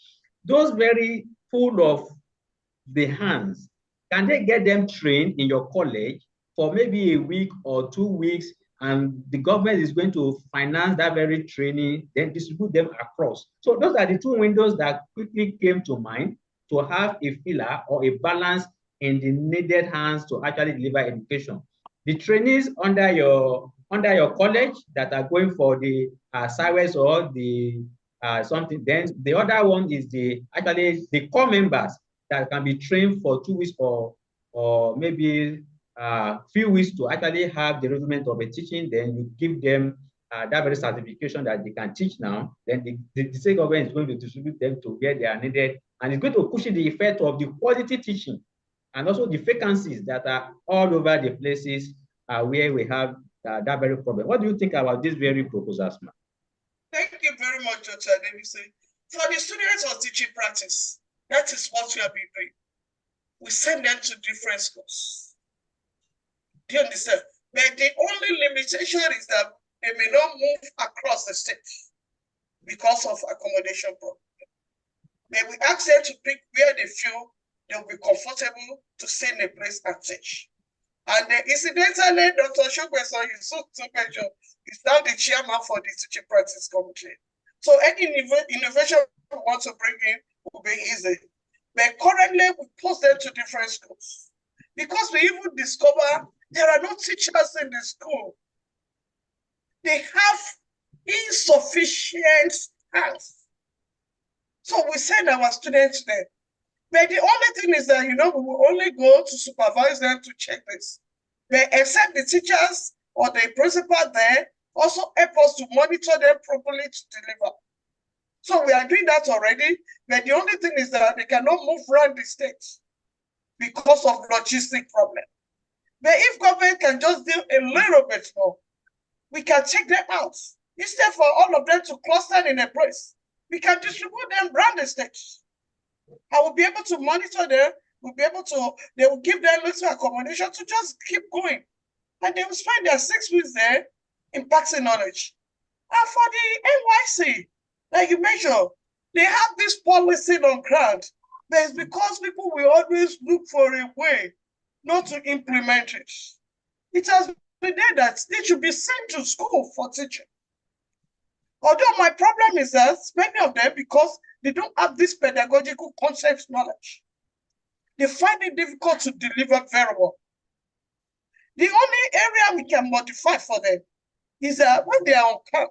Those very full of the hands, can they get them trained in your college for maybe a week or 2 weeks, and the government is going to finance that very training, then distribute them across? So those are the two windows that quickly came to mind, to have a filler or a balance in the needed hands to actually deliver education. The trainees under your college that are going for the SIWES or the something, then the other one is actually the core members that can be trained for 2 weeks or maybe a few weeks to actually have the development of a teaching. Then you give them that very certification that they can teach now, then the state government is going to distribute them to where they are needed, and it's going to push the effect of the quality teaching and also the vacancies that are all over the places where we have that very problem. What do you think about these very proposals, ma'am? Thank you very much, Dr. Adebisi. For the students of teaching practice, that is what we have been doing. We send them to different schools. Do you understand? But the only limitation is that they may not move across the state because of accommodation problem. Then we ask them to pick where they feel they'll be comfortable to stay in a place and teach. And then incidentally, Dr. Shogweson, is now the chairman for the teaching practice committee. So any innovation we want to bring in will be easy. But currently, we post them to different schools because we even discover there are no teachers in the school. They have insufficient hands. So we send our students there. But the only thing is that, we will only go to supervise them to check this. But except the teachers or the principal there also help us to monitor them properly to deliver. So we are doing that already. But the only thing is that they cannot move around the state because of logistic problem. But if government can just do a little bit more, we can take them out. Instead for all of them to cluster in a place, we can distribute them around the state. I will be able to monitor them. They will give them little accommodation to just keep going. And they will spend their 6 weeks there impacting knowledge. And for the NYC, like you mentioned, they have this policy on ground. But it's because people will always look for a way not to implement it. It has been there that they should be sent to school for teaching. Although my problem is that many of them, because they don't have this pedagogical concept knowledge, they find it difficult to deliver very well. The only area we can modify for them is that when they are on camp,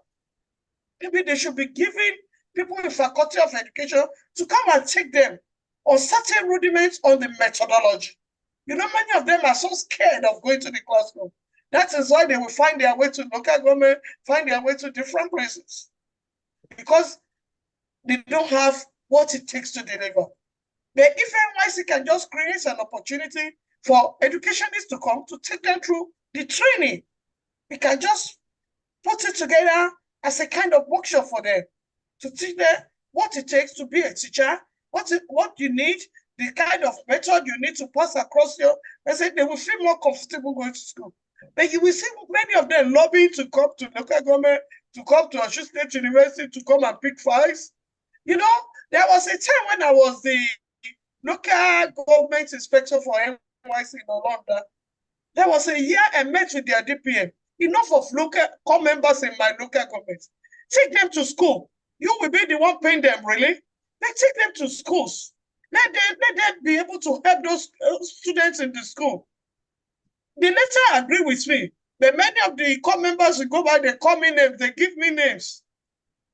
maybe they should be giving people in Faculty of Education to come and take them on certain rudiments on the methodology. Many of them are so scared of going to the classroom. That is why they will find their way to local government, find their way to different places, because they don't have what it takes to deliver. But if NYC can just create an opportunity for educationists to come to take them through the training, we can just put it together as a kind of workshop for them to teach them what it takes to be a teacher, what you need, the kind of method you need to pass across your, I said they will feel more comfortable going to school. But you will see many of them lobbying to come to local government, to come to Osun State University, to come and pick files. There was a time when I was the local government inspector for NYC in Olanda. There was a year I met with their DPM. Enough of local core members in my local government. Take them to school. You will be the one paying them, really. Take them to schools. Let them be able to help those students in the school. They later agree with me, but many of the core members will go by, they call me names, they give me names.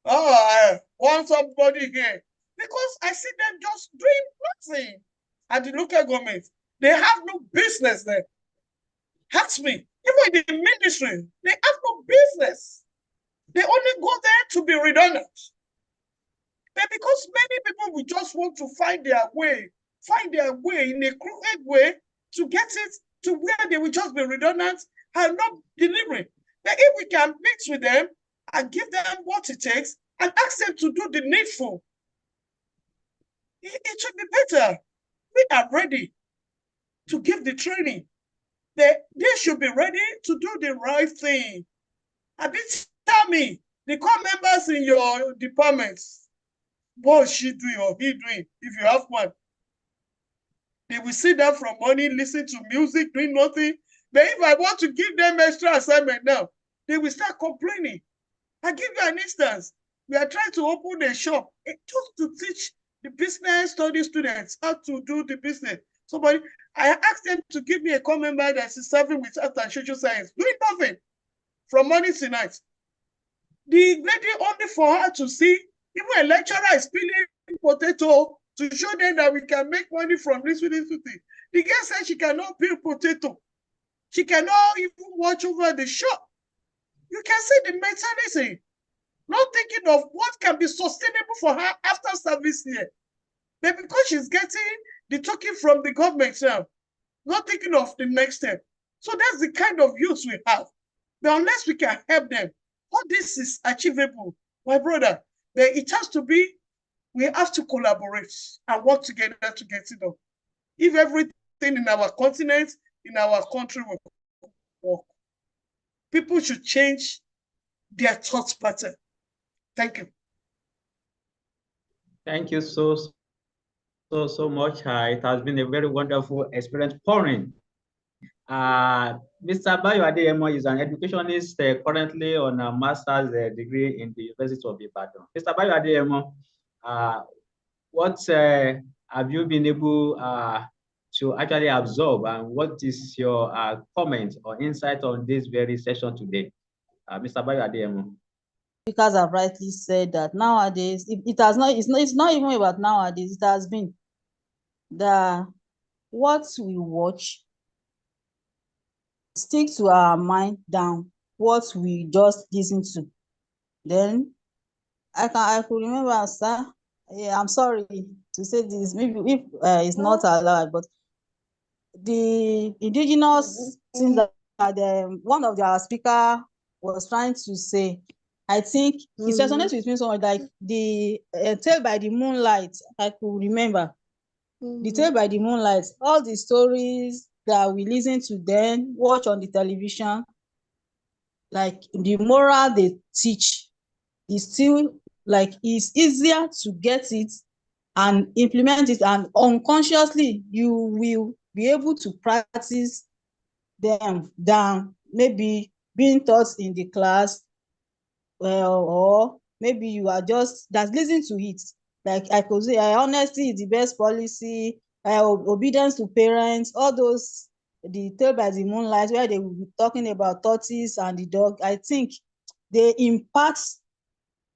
Oh, I want somebody here. Because I see them just doing nothing at the local government. They have no business there. Ask me, even in the ministry, they have no business. They only go there to be redundant. But because many people will just want to find their way in a crooked way to get it to where they will just be redundant and not delivering. But if we can mix with them and give them what it takes and ask them to do the needful, it should be better. We are ready to give the training. They should be ready to do the right thing. And tell me, the core members in your departments, what is she doing or he doing, if you have one? They will sit down from morning, listen to music, doing nothing. But if I want to give them extra assignment now, they will start complaining. I'll give you an instance. We are trying to open a shop just to teach the business study students how to do the business. I asked them to give me a core member that is serving with art and social science, doing nothing from morning to night. The lady only for her to see, even a lecturer is peeling potato to show them that we can make money from this. The girl said she cannot peel potato. She cannot even watch over the shop. You can see the mentality, not thinking of what can be sustainable for her after service here. But because she's getting the token from the government now, not thinking of the next step. So that's the kind of youth we have. But unless we can help them, all this is achievable, my brother. But it has to be, we have to collaborate and work together to get it done. If everything in our continent, in our country will work, people should change their thought pattern. Thank you. Thank you so much. It has been a very wonderful experience pouring. Mr. Bayo Adeyemo is an educationist currently on a master's degree in the University of Ibadan. Mr. Bayo Adeyemo, what have you been able to actually absorb, and what is your comment or insight on this very session today? Mr. Bayo Adeyemo. Speakers have rightly said that nowadays, it's not even about nowadays, it has been what we watch stick to our mind than what we just listen to. Then I could remember, sir, yeah, I'm sorry to say this, maybe if it's not allowed, but the indigenous things that one of their speaker was trying to say, I think it resonates with me so much, like the Tale by the Moonlight. I could remember the Tale by the Moonlight, all the stories that we listen to then, watch on the television, like the moral they teach is still like, it's easier to get it and implement it, and unconsciously you will be able to practice them than maybe being taught in the class, or maybe you are just listening to it. Like I could say, honesty is the best policy, obedience to parents, all those, the Tale by the Moonlight, where they will be talking about tortoise and the dog. I think they impart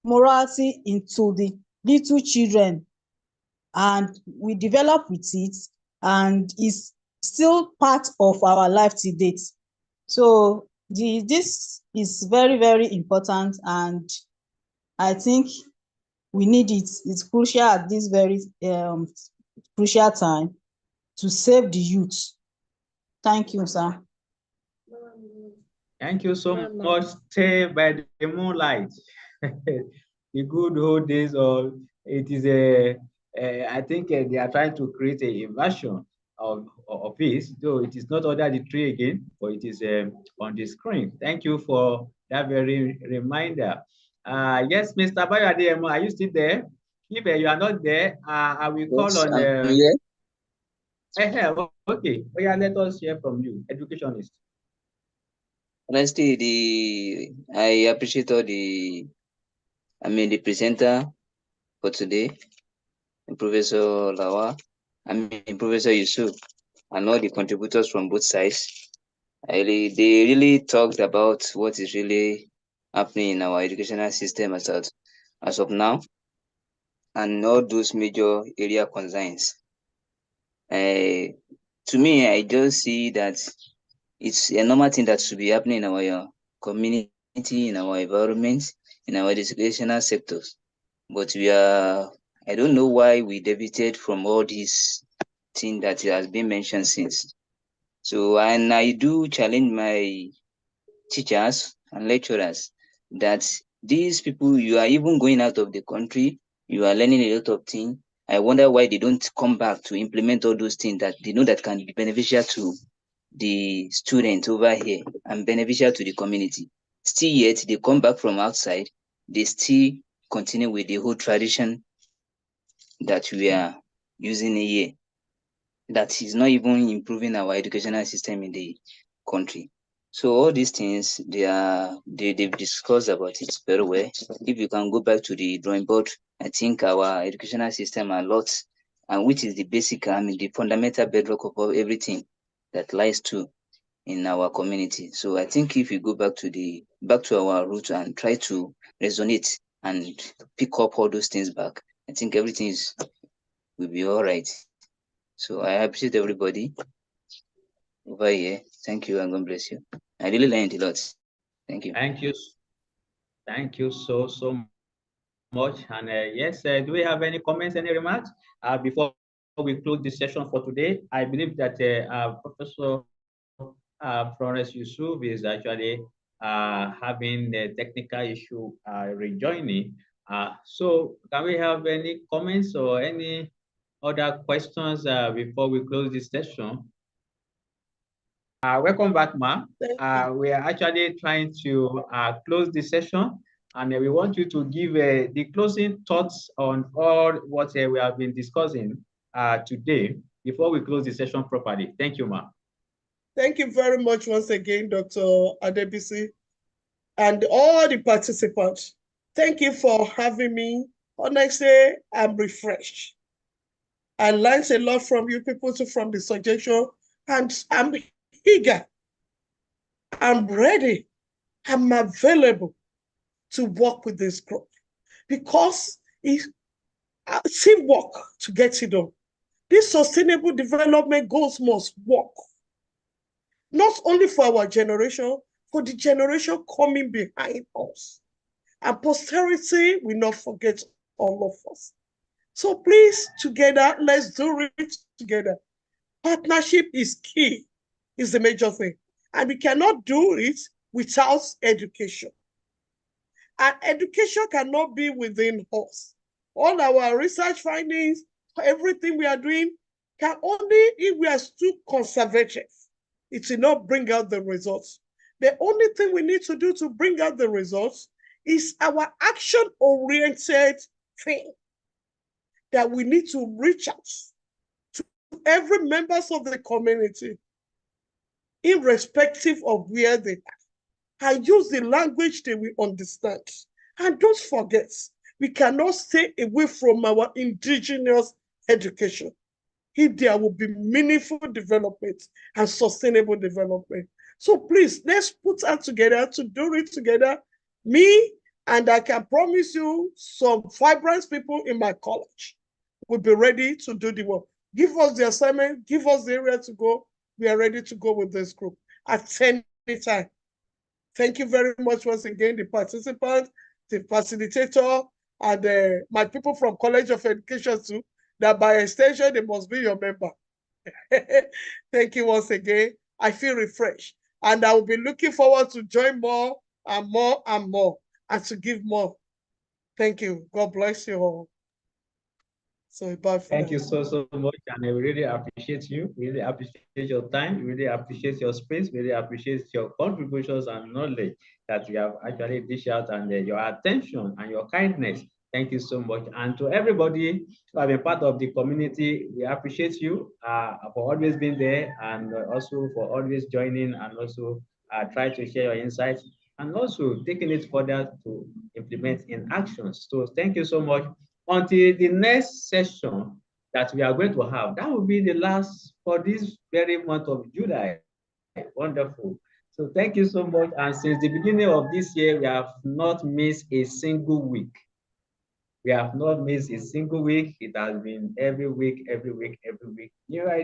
morality into the little children, and we develop with it, and it's still part of our life to date. So this is very, very important, and I think we need it. It's crucial at this very crucial time to save the youth. Thank you, sir. Thank you so much. Stay by the moonlight. The good old days of it is I think they are trying to create a version of it, though it is not under the tree again, but it is on the screen. Thank you for that very reminder. Yes, Mr. Bayo Adeyemo, are you still there? If you are not there, I will call on. Yeah. Okay. Oh, yeah, let us hear from you, educationist. Honestly, I appreciate all the presenter for today, Professor Lawa, Professor Yusuf, and all the contributors from both sides. They really talked about what is really happening in our educational system as of now, and all those major area concerns. To me, I just see that it's a normal thing that should be happening in our community, in our environment, in our educational sectors. But I don't know why we deviated from all these things that has been mentioned since. So, and I do challenge my teachers and lecturers that these people, you are even going out of the country, you are learning a lot of things. I wonder why they don't come back to implement all those things that they know that can be beneficial to the student over here and beneficial to the community. Still yet, they come back from outside, they still continue with the whole tradition that we are using here. That is not even improving our educational system in the country. So all these things, they've discussed about it very well. If you can go back to the drawing board, I think our educational system a lot, and which is the basic, the fundamental bedrock of everything that lies to in our community. So I think if you go back to our roots and try to resonate and pick up all those things back, I think everything will be all right. So I appreciate everybody over here. Thank you, and God bless you. I really learned a lot. Thank you. Thank you. Thank you so much. And yes, do we have any comments, any remarks before we close the session for today? I believe that Professor Florence Yusuf is actually having a technical issue rejoining. So can we have any comments or any other questions before we close this session? Welcome back, Ma. We are actually trying to close the session, and we want you to give the closing thoughts on all what we have been discussing today before we close the session properly. Thank you, Ma. Thank you very much once again, Dr. Adebisi, and all the participants. Thank you for having me. Honestly, I'm refreshed. I learned a lot from you people too, from the suggestion, and I'm eager. I'm ready. I'm available to work with this group because it's teamwork to get it done. These sustainable development goals must work, not only for our generation, for the generation coming behind us. And posterity will not forget all of us. So please, together, let's do it together. Partnership is key, is the major thing. And we cannot do it without education. And education cannot be within us. All our research findings, everything we are doing, can only if we are too conservative. It will not bring out the results. The only thing we need to do to bring out the results is our action-oriented thing that we need to reach out to every members of the community, irrespective of where they are, and use the language they will understand. And don't forget, we cannot stay away from our indigenous education if there will be meaningful development and sustainable development. So please, let's put that together to do it together. Me, and I can promise you some vibrant people in my college will be ready to do the work. Give us the assignment, give us the area to go. We are ready to go with this group at any time. Thank you very much once again, the participants, the facilitator, and my people from College of Education too, that by extension, they must be your member. Thank you once again. I feel refreshed. And I will be looking forward to join more and more and more and to give more. Thank you. God bless you all. So bye for Thank now. you so much, and I really appreciate you. Really appreciate your time. Really appreciate your space. Really appreciate your contributions and knowledge that you have actually dished out, and your attention and your kindness. Thank you so much. And to everybody who have been part of the community, we appreciate you for always being there, and also for always joining, and also try to share your insights, and also taking it further to implement in actions. So thank you so much. Until the next session that we are going to have, that will be the last for this very month of July. Wonderful. So thank you so much. And since the beginning of this year, we have not missed a single week. We have not missed a single week. It has been every week, every week, every week. New idea.